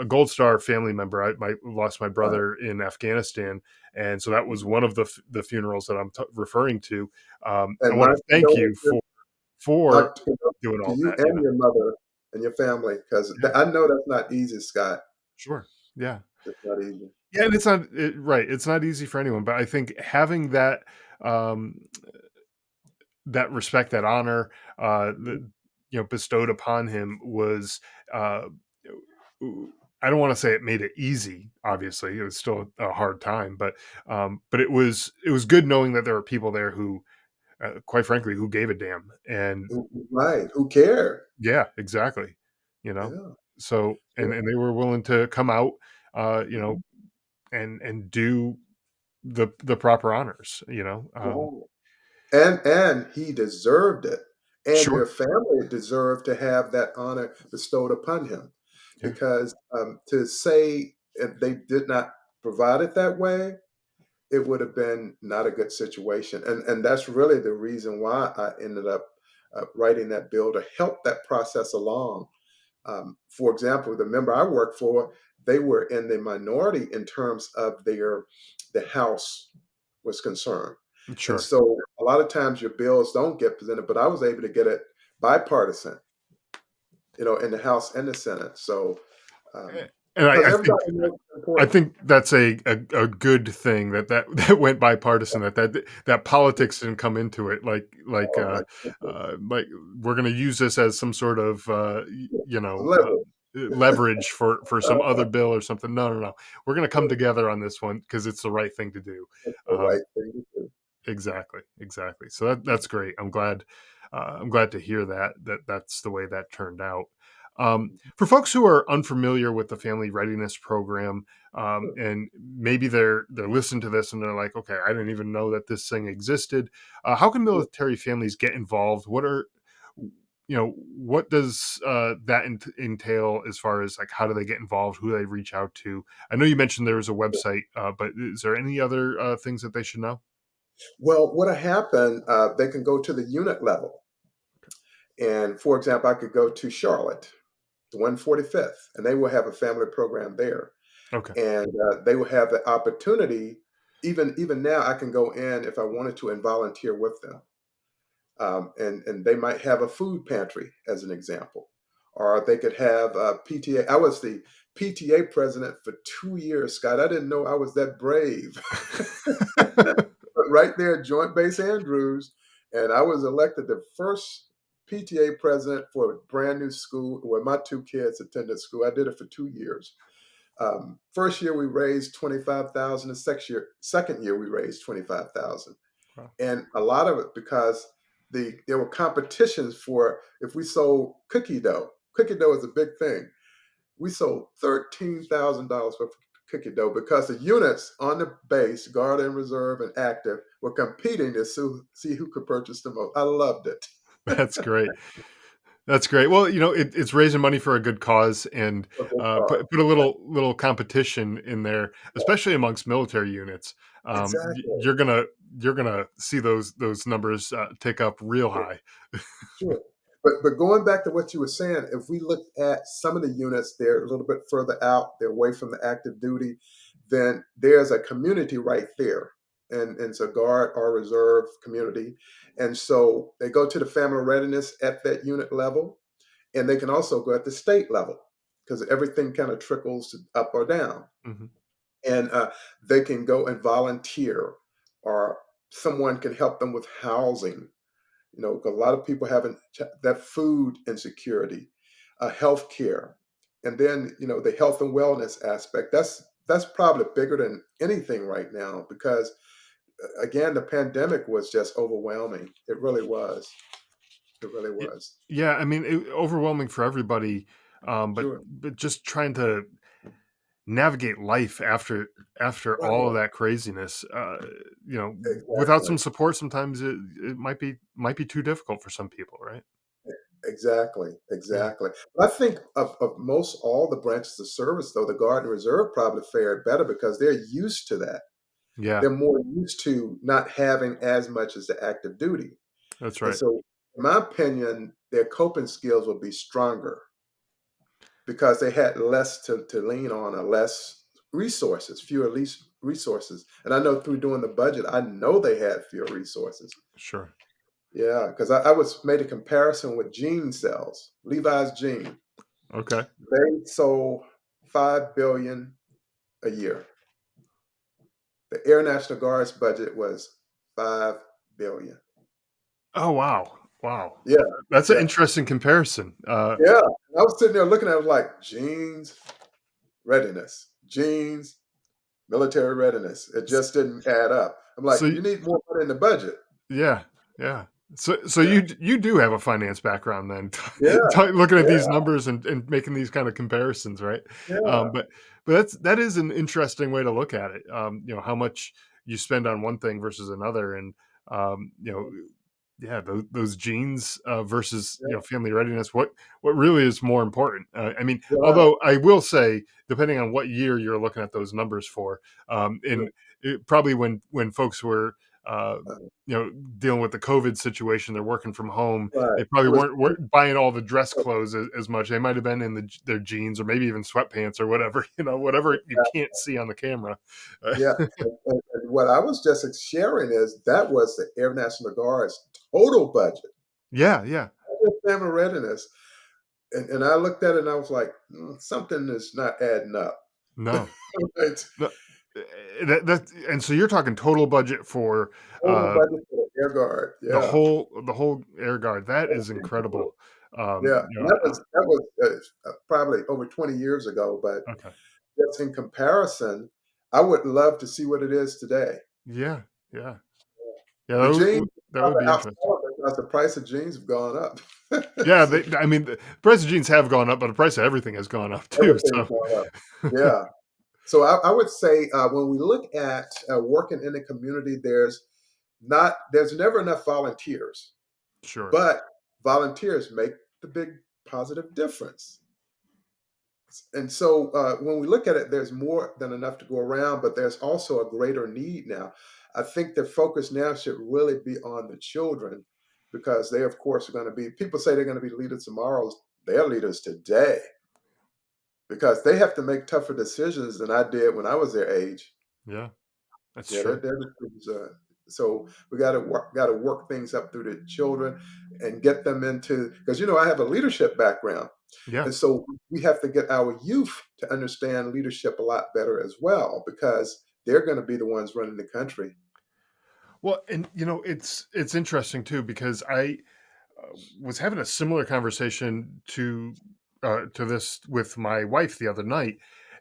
Gold Star family member. I lost my Right. brother in Afghanistan, and so that was Mhm. one of the funerals that I'm referring to. I And want my to thank you condolences for out doing to all you that. and your mother and your family, because Yeah, I know that's not easy, Scott. sure, yeah, It's not easy. yeah, and right. It's not easy for anyone, but I think having um, that respect, that honor, Mhm. bestowed upon him was. Uh, I don't want to say it made it easy. Obviously, it was still a hard time, but it was good knowing that there were people there who, quite frankly, who gave a damn. And Right. Who cared? yeah, exactly. You know, Yeah. so Yeah. and they were willing to come out, Mhm. and do the proper honors. Right. And he deserved it. and their Sure. family deserved to have that honor bestowed upon him. Yeah. Because to say if they did not provide it that way, it would have been not a good situation. And that's really the reason why I ended up writing that bill to help that process along. For example, the member I worked for, they were in the minority in terms of the House was concerned. And Sure. so a lot of times your bills don't get presented, but I was able to get it bipartisan, in the House and the Senate. So, Eh, and because I everybody think knows it's I important. think that's a good thing that went bipartisan, that politics didn't come into it, Oh my goodness. like we're gonna use this as some sort of, Level. leverage for some other bill or something. No, no, no. We're gonna come together on this one because it's the right thing to do. That's the Um, right thing to do. exactly, exactly. So that's great. I'm glad to hear that's the way that turned out. For folks who are unfamiliar with the Family Readiness Program, and maybe they're listening to this and they're like, okay, I didn't even know that this thing existed. How can military families get involved? What does that entail as far as like how do they get involved? Who do they reach out to? I know you mentioned there was a website, but is there any other things that they should know? Well, what happened, they can go to the unit level. And for example, I could go to Charlotte, the 145th, and they will have a family program there. Okay. And they will have the opportunity, even now, I can go in if I wanted to and volunteer with them. And they might have a food pantry, as an example. Or they could have a PTA. I was the PTA president for 2 years, Scott. I didn't know I was that brave. But right there at Joint Base Andrews, and I was elected the first PTA president for a brand new school where my two kids attended school. I did it for 2 years. First year we raised 25,000. The second year we raised 25,000, Wow. and a lot of it because there were competitions for if we sold cookie dough. Cookie dough is a big thing. We sold $13,000 worth of cookie dough because the units on the base, Guard and Reserve and Active, were competing to see who could purchase the most. I loved it. That's great. That's great. Well, it's raising money for a good cause, and A good put a little competition in there, especially amongst military units. Exactly. You're gonna see those numbers tick up real high. Sure. But going back to what you were saying, if we look at some of the units, they're a little bit further out, they're away from the active duty, then there's a community right there. And it's a guard or reserve community. And so they go to the family readiness at that unit level, and they can also go at the state level because everything kind of trickles up or down. Mhm. And they can go and volunteer, or someone can help them with housing, 'cause a lot of people having that food insecurity, health care, and then the health and wellness aspect. That's probably bigger than anything right now because again, the pandemic was just overwhelming. It really was. It really Y- was. Yeah, I mean, overwhelming for everybody, but Sure. just trying to navigate life after all of Right. that craziness. Without Exactly. some support, sometimes it might be too difficult for some people, right? Exactly. Yeah. Exactly. But I think of most all the branches of service, though, the Guard and Reserve probably fared better because they're used to that. Yeah, They're more used to not having as much as the active duty. that's And right. so, in my opinion, their coping skills will be stronger because they had less to lean on or less resources, fewer least resources. And I know through doing the budget, I know they had fewer resources. Sure. Yeah, because I was made a comparison with gene cells, Levi's gene. Okay. They sold 5 billion a year. The Air National Guard's budget was 5 billion. Oh, wow. Wow. Yeah, That's an yeah, interesting comparison. yeah. I was sitting there looking at it like genes, readiness, genes, military readiness. It S just didn't add up. I'm like, so y you need more money in the budget. yeah, yeah. So Yeah, you do have a finance background then, yeah, looking at these yeah, numbers and making these kind of comparisons, right? yeah. But that is an interesting way to look at it. How much you spend on one thing versus another, and, um, you know, Yeah, those genes versus Yeah, family readiness. What really is more important? I mean, right. although I will say, depending on what year you're looking at those numbers for, Yeah, in probably when folks were uh, uh, dealing with the COVID situation, they're working from home. right. They probably It was weren't buying all the dress clothes as much. They might have been in their jeans or maybe even sweatpants or whatever. Whatever you can't see on the camera. yeah, and what I was just sharing is that was the Air National Guard's total budget Yeah, yeah. for family readiness, and I looked at it and I was like, something is not adding up. No, It's no. And so you're talking total budget for total uh, budget for the Air Guard. Yeah, the whole air guard. That that's is incredible. incredible. Yeah, and that I was probably over 20 years ago, but okay. just in comparison, I would love to see what it is today. Yeah, yeah, yeah. The jeans That would probably be interesting. outsell it because the price of jeans have gone up. Yeah, So I mean, the price of jeans have gone up, but the price of everything has gone up too. everything's So, gone up. Yeah. So I would say when we look at working in the community, there's never enough volunteers, sure. but volunteers make the big positive difference. And so when we look at it, there's more than enough to go around, but there's also a greater need now. I think the focus now should really be on the children because they, of course, are going to be, people say they're going to be leaders tomorrow. They're leaders today because they have to make tougher decisions than I did when I was their age. Yeah, that's Yeah, true. they're the things, so we got to work things up through the children and get them into because I have a leadership background, Yeah. and so we have to get our youth to understand leadership a lot better as well because they're going to be the ones running the country. Well, and it's interesting too because I was having a similar conversation to this with my wife the other night,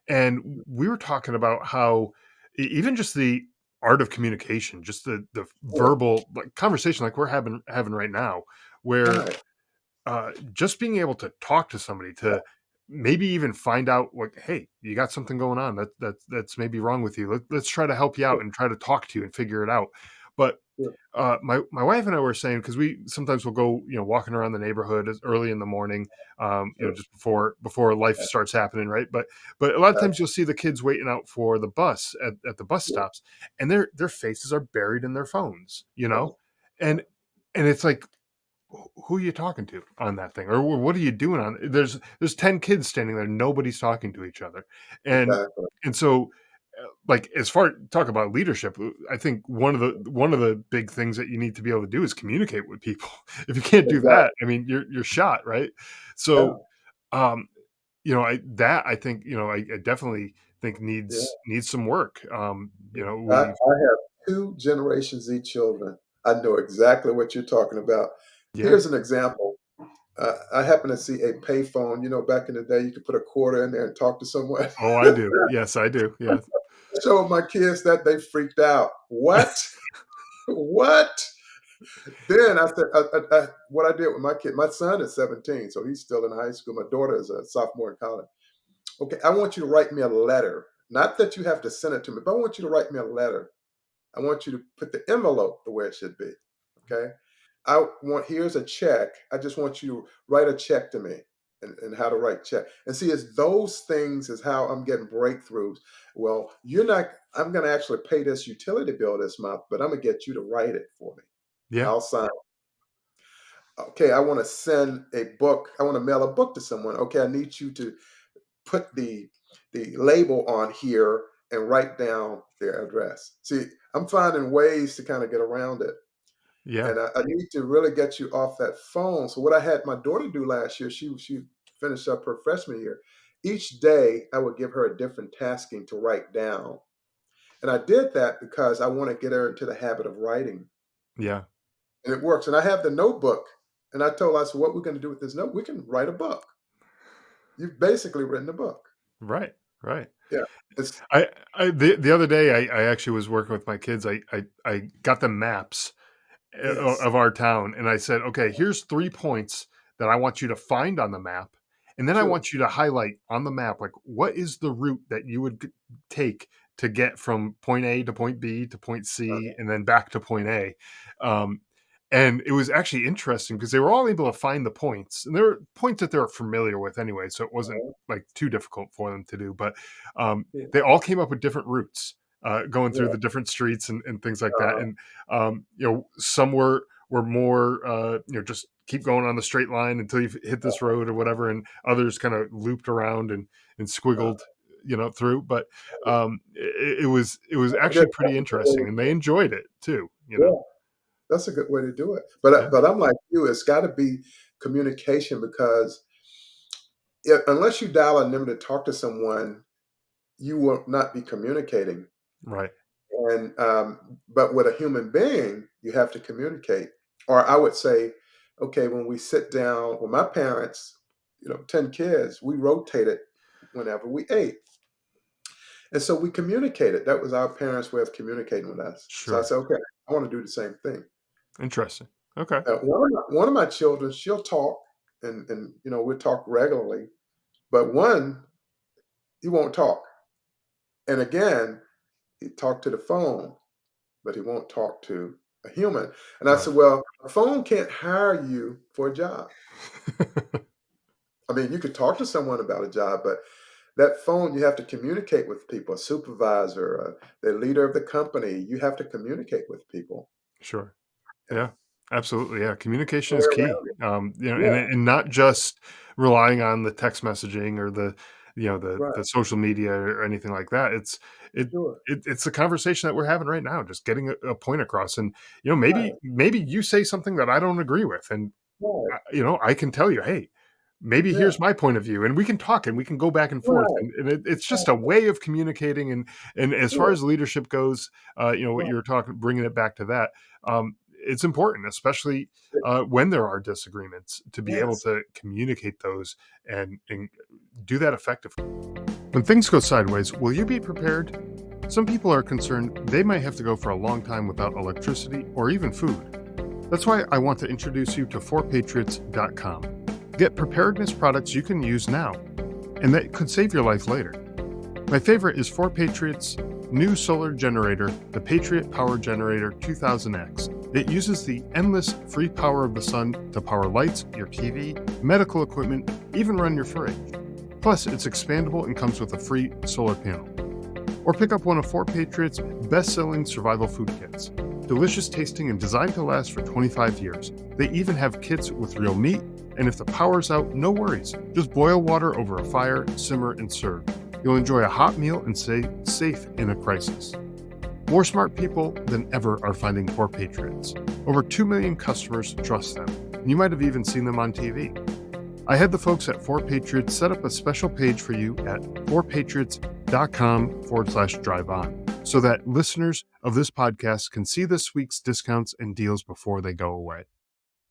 and we were talking about how even just the art of communication, just the Yeah, verbal like conversation like we're having right now, where right. just being able to talk to somebody to maybe even find out like, hey, you got something going on that's maybe wrong with you. Let's try to help you Yeah, out and try to talk to you and figure it out. But yeah, my wife and I were saying because we sometimes will go walking around the neighborhood as early in the morning, yeah, just before life starts happening, right? But a lot of right, times you'll see the kids waiting out for the bus at the bus yeah, stops, and their faces are buried in their phones, right, and right. it's like who are you talking to on that thing or what are you doing on there's 10 kids standing there, nobody's talking to each other, and Exactly. so like as far talk about leadership, I think one of the big things that you need to be able to do is communicate with people. If you can't do that, Exactly. I mean you're shot, right? Yeah, So um I think I definitely think yeah. needs some work. I We have two Generation Z children. I know exactly what you're talking about. yeah. Here's an example. I happen to see a payphone. Back in the day, you could put a quarter in there and talk to someone. Oh, I do. Yes, I do. Yes. Showed my kids that they freaked out. What? What? Then I said, what I did with my kid, my son is 17, so he's still in high school. My daughter is a sophomore in college. Okay, I want you to write me a letter. Not that you have to send it to me, but I want you to write me a letter. I want you to put the envelope the way it should be. Okay. Here's a check. I just want you to write a check to me and how to write check. And see, it's those things is how I'm getting breakthroughs. Well, I'm going to actually pay this utility bill this month, but I'm going to get you to write it for me. Yeah. I'll sign. Okay. I want to send a book. I want to mail a book to someone. Okay. I need you to put the label on here and write down their address. See, I'm finding ways to kind of get around it. Yeah. And I need to really get you off that phone. So what I had my daughter do last year, she finished up her freshman year. Each day I would give her a different tasking to write down. And I did that because I want to get her into the habit of writing. Yeah. And it works. And I have the notebook. And I told her, I said, what we're going to do with this note, we can write a book. You've basically written a book. Right. Right. Yeah. It's The other day I actually was working with my kids. I got them maps yes. of our town, and I said, okay, here's 3 points that I want you to find on the map, and then I True. want you to highlight on the map like what is the route that you would take to get from point A to point B to point Uh, C and then back to point A. Um, And it was actually interesting because they were all able to find the points, and there were points that they were familiar with anyway, so it wasn't Uh, like too difficult for them to do. But yeah, they all came up with different routes, going through yeah, the different streets and things like that. uh, And some were more just keep going on the straight line until you hit this road or whatever, and others kind of looped around and uh, squiggled through. But it was that's actually pretty a good way interesting, to and do they it. enjoyed it too. Yeah, that's a good way to do it. But Yeah, but I'm like you. It's got to be communication because unless you dial a number to talk to someone, you will not be communicating. right. And but with a human being, you have to communicate. Or I would say, okay, when we sit down with my parents, 10 kids, we rotated whenever we ate. And so we communicated. That was our parents' way of communicating with us. So I Sure. said, okay, I want to do the same thing. Interesting. Okay. One of my children, she'll talk, and we talk regularly, but one, he won't talk. And again, he talked to the phone, but he won't talk to a human. And I Right. said, well, a phone can't hire you for a job. I mean, you could talk to someone about a job, but that phone, you have to communicate with people, a supervisor, the leader of the company. You have to communicate with people. Sure. Yeah. Yeah. Absolutely. Yeah. Communication No way is key. around it. And Yeah, and not just relying on the text messaging or the right. social media or anything like that. It, Sure. it's the conversation that we're having right now, just getting a point across. And maybe Right. maybe you say something that I don't agree with, and Right. I can tell you, hey, maybe Yeah. here's my point of view, and we can talk and we can go back and forth, Right. and it's just a Right. way of communicating. And as far Sure. as leadership goes, what Right. you're talking, bringing it back to that, it's important, especially when there are disagreements, to be able Yes. to communicate those and do that effectively. When things go sideways, will you be prepared? Some people are concerned they might have to go for a long time without electricity or even food. That's why I want to introduce you to 4patriots.com. Get preparedness products you can use now and that could save your life later. My favorite is 4Patriots' new solar generator, the Patriot Power Generator 2000X. It uses the endless free power of the sun to power lights, your TV, medical equipment, even run your fridge. Plus, it's expandable and comes with a free solar panel. Or pick up one of 4Patriots' best-selling survival food kits. Delicious tasting and designed to last for 25 years. They even have kits with real meat, and if the power's out, no worries. Just boil water over a fire, simmer, and serve. You'll enjoy a hot meal and stay safe in a crisis. More smart people than ever are finding 4Patriots. Over 2 million customers trust them, and you might have even seen them on TV. I had the folks at 4Patriots set up a special page for you at 4patriots.com/drive on so that listeners of this podcast can see this week's discounts and deals before they go away.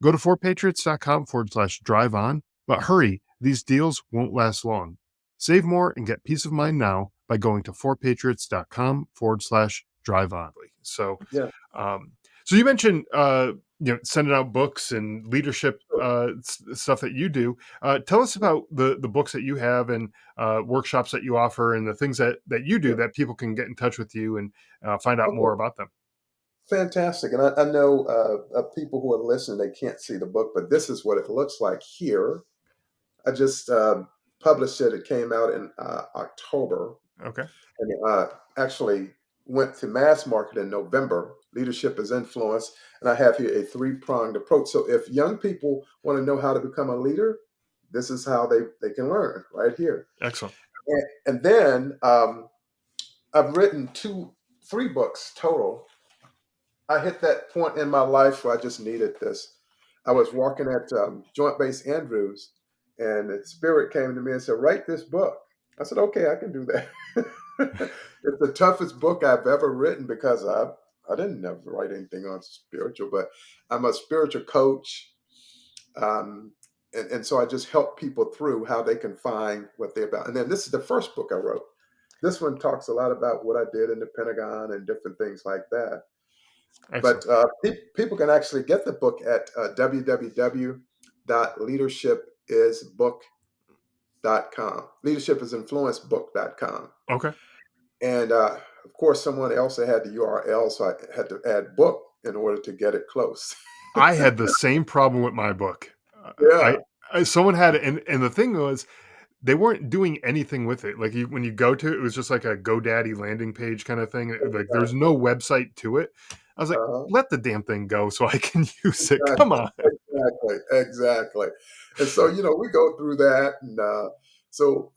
Go to 4patriots.com/drive on, but hurry, these deals won't last long. Save more and get peace of mind now by going to 4patriots.com/drive on. So, Yeah. um, so you mentioned, sending out books and leadership stuff that you do. Tell us about the books that you have and workshops that you offer and the things that you do Sure. that people can get in touch with you and find out Okay. more about them. Fantastic. And I know people who are listening, they can't see the book, but this is what it looks like here. I just published it. It came out in October, Okay, and actually went to mass market in November. Leadership is Influence. And I have here a three-pronged approach. So if young people want to know how to become a leader, this is how they can learn right here. excellent. And then I've written three books total. I hit that point in my life where I just needed this. I was walking at Joint Base Andrews, and the spirit came to me and said, "Write this book." I said, "Okay, I can do that." It's the toughest book I've ever written because I didn't never write anything on spiritual, but I'm a spiritual coach, um, and so I just help people through how they can find what they're about. And then this is the first book I wrote. This one talks a lot about what I did in the Pentagon and different things like that. Excellent. But people can actually get the book at www.leadershipisbook.com. Leadershipisinfluencebook.com. Okay. And of course, someone else had the URL, so I had to add book in order to get it close. I had the same problem with my book. I Yeah, someone had it, and the thing was, they weren't doing anything with it. Like, when you go to it, it was just like a GoDaddy landing page kinda thing. Like, there's exactly. no website to it. I was like, Uh-huh. "Let the damn thing go so I can use it. Come Exactly, on." exactly, exactly. And so, we go through that, and so,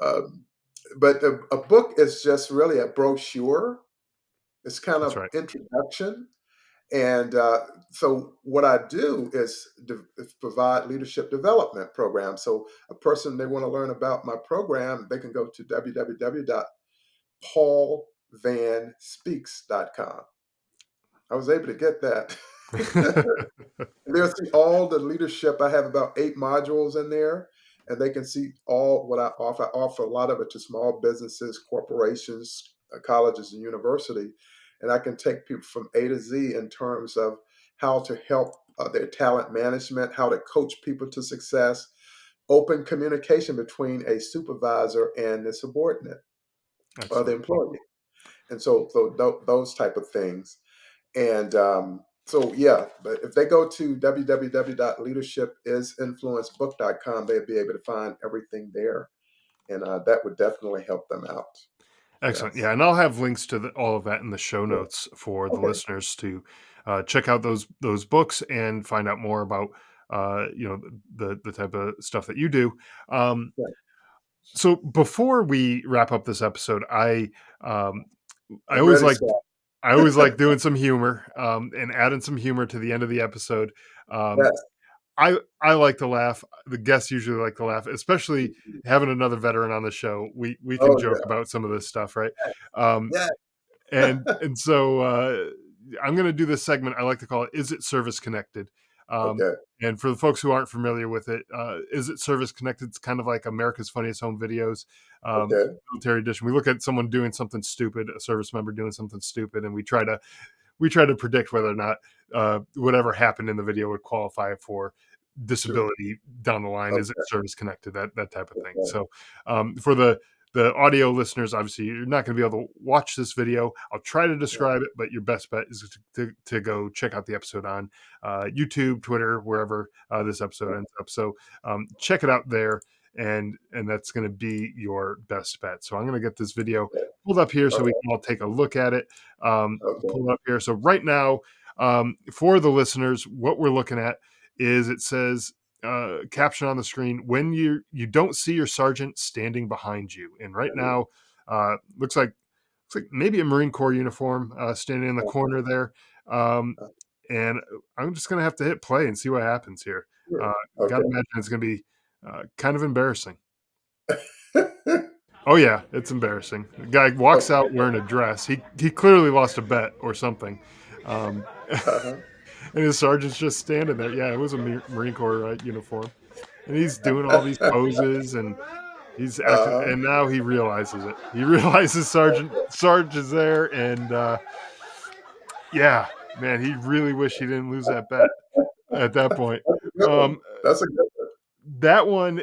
but a book is just really a brochure. It's kind That's of right. introduction. And so, what I do is provide leadership development programs. So, a person they want to learn about my program, they can go to www.paulvannspeaks.com. I was able to get that. They'll see all the leadership. I have about 8 modules in there, and they can see all what I offer. I offer a lot of it to small businesses, corporations, colleges, and university, and I can take people from A to Z in terms of how to help their talent management, how to coach people to success, open communication between a supervisor and the subordinate or the Excellent. Well, employee, and those type of things. And so, yeah, but if they go to www.leadershipisinfluencebook.com, they'll be able to find everything there. And that would definitely help them out. excellent. Yes. Yeah, and I'll have links to all of that in the show Yeah. notes for the Okay. listeners to check out those books and find out more about the type of stuff that you do. Um, Yeah. so before we wrap up this episode, um, I I'm always ready, like Scott. I always like doing some humor and adding some humor to the end of the episode. Um, Yes. I like to laugh. The guests usually like to laugh, especially having another veteran on the show. We can Oh, joke yeah. about some of this stuff, right? Um, Yeah. and so I'm going to do this segment. I like to call it "Is it service connected?" Um, Okay. and for the folks who aren't familiar with it, "Is it service connected?" It's kind of like America's Funniest Home Videos, Okay. military edition. We look at someone doing something stupid, a service member doing something stupid, and we try to predict whether or not whatever happened in the video would qualify for Sure. disability down the line. Is it Okay. service connected? That type of thing. Okay. So for the audio listeners, obviously you're not going to be able to watch this video. I'll try to Yeah. describe it, but your best bet is to go check out the episode on YouTube, Twitter, wherever this episode ends up. So check it out there, and that's going to be your best bet. So I'm going to get this video Okay. pulled up here All so we right. can all take a look at it. Okay. Pull it up here. So right now, for the listeners, what we're looking at is it says caption on the screen when you don't see your sergeant standing behind you, and right Ready. now looks like maybe a Marine Corps uniform standing in the Uh, corner there. Um, uh, and I'm just gonna have to hit play and see what happens here. Sure. Uh, Gotta Okay. imagine it's gonna be kind of embarrassing. Oh yeah, it's embarrassing. The guy walks Okay. out wearing a dress. He clearly lost a bet or something. Um, Uh-huh. and his sergeant's just standing there. Yeah, it was a Marine Corps uniform, and he's doing all these poses and he's acting. Uh-huh. And now he realizes it. He realizes Sarge is there, and yeah, man, he really wished he didn't lose that bet at that point. That's a good one. Um, That's a good one. that one,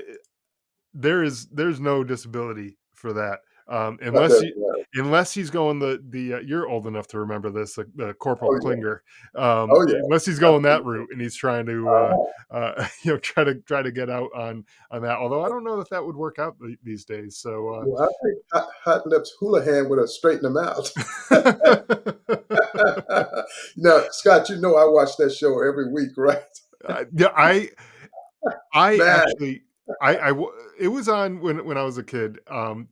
there's no disability for that, That does well. unless he's going you're old enough to remember this, the Corporal Oh, yeah. Klinger, Oh, yeah. unless he's going that Absolutely. route and he's trying to, Uh-huh. try to get out on that, although I don't know if that would work out these days, so, Well, I think Hot Lips Houlihan would have straightened him out. Now, Scott, I watch that show every week, right? yeah, I Man. actually it was on when I was a kid, Uh-huh.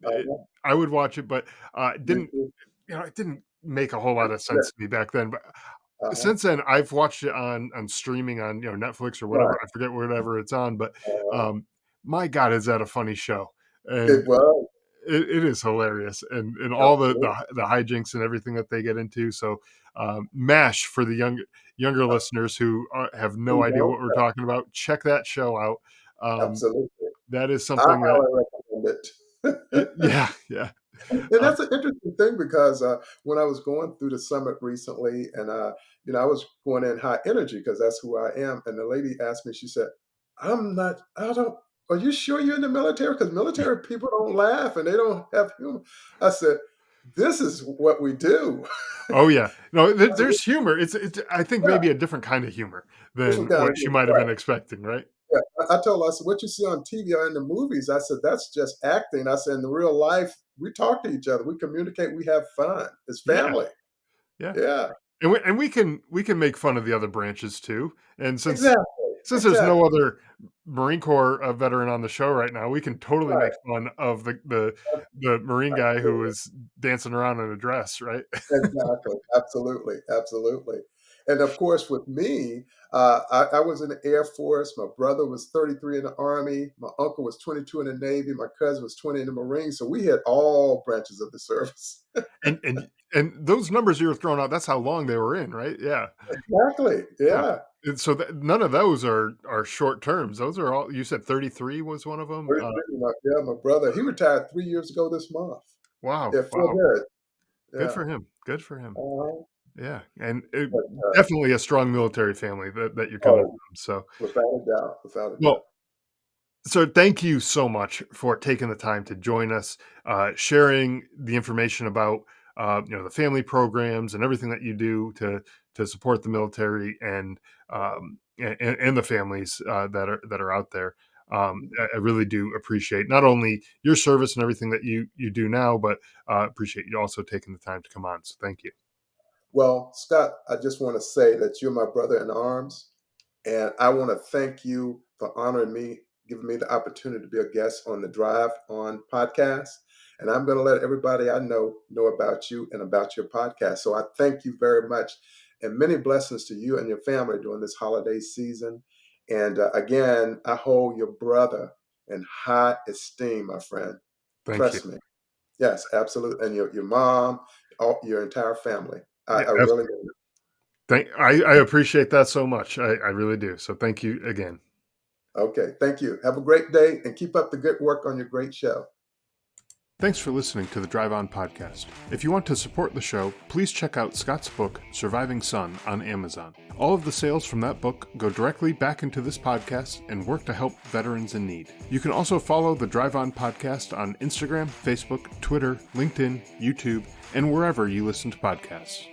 I would watch it, but, it Me didn't too. it didn't make a whole lot of Yeah. sense to me back then, but Uh-huh. since then, I've watched it on streaming on, Netflix or whatever, Right. I forget whatever it's on, but, Uh-huh. my god, is that a funny show, It and was. it is hilarious, and all Absolutely. the hijinks and everything that they get into, so, MASH for the younger Uh, listeners who have no who idea don't? what we're talking about, check that show out, um, Absolutely. that is I something that highly recommend it. yeah, yeah, And um, that's an interesting thing because when I was going through the summit recently, and I was going in high energy because that's who I am. And the lady asked me, she said, "I'm not. I don't. Are you sure you're in the military? Because military people don't laugh and they don't have humor." I said, this is what we do. Oh yeah, no, Yeah, there's humor. It's I think maybe a different kind of humor different than kind of what she humor, might have right? been expecting, right? Yeah, I told her, I said, "What you see on TV or in the movies," I said, "that's just acting." I said, "In the real life, we talk to each other, we communicate, we have fun. It's Yeah, family." yeah. Yeah, And we can make fun of the other branches too. And exactly, since there's no exactly. other Marine Corps veteran on the show right now, we can totally make Right, fun of the Marine guy who absolutely. was dancing around in a dress, right? Exactly. Absolutely. Absolutely. And of course, with me, I was in the Air Force. My brother was 33 in the Army. My uncle was 22 in the Navy. My cousin was 20 in the Marines. So we had all branches of the service. And those numbers you were throwing out, that's how long they were in, right? Yeah. Exactly. Yeah. Yeah. And so none of those are short terms. Those are all, you said 33 was one of them? 33, my brother, he retired 3 years ago this month. Wow. Yeah, feel Wow. good. Good Yeah. for him. Good for him. Uh-huh. Yeah. And But, definitely a strong military family that you're coming oh, from. So, without a doubt, without a doubt. well, so thank you so much for taking the time to join us, sharing the information about the family programs and everything that you do to support the military and the families that are out there. I really do appreciate not only your service and everything that you do now, but appreciate you also taking the time to come on. So thank you. Well, Scott, I just want to say that you're my brother in arms. And I want to thank you for honoring me, giving me the opportunity to be a guest on the Drive On podcast. And I'm going to let everybody I know about you and about your podcast. So I thank you very much, and many blessings to you and your family during this holiday season. And again, I hold your brother in high esteem, my friend. Thank you. Trust me. Yes, absolutely. And your mom, your entire family. Yeah, I really mean it. I appreciate that so much. I really do. So thank you again. Okay. Thank you. Have a great day and keep up the good work on your great show. Thanks for listening to the Drive On podcast. If you want to support the show, please check out Scott's book, Surviving Son, on Amazon. All of the sales from that book go directly back into this podcast and work to help veterans in need. You can also follow the Drive On podcast on Instagram, Facebook, Twitter, LinkedIn, YouTube, and wherever you listen to podcasts.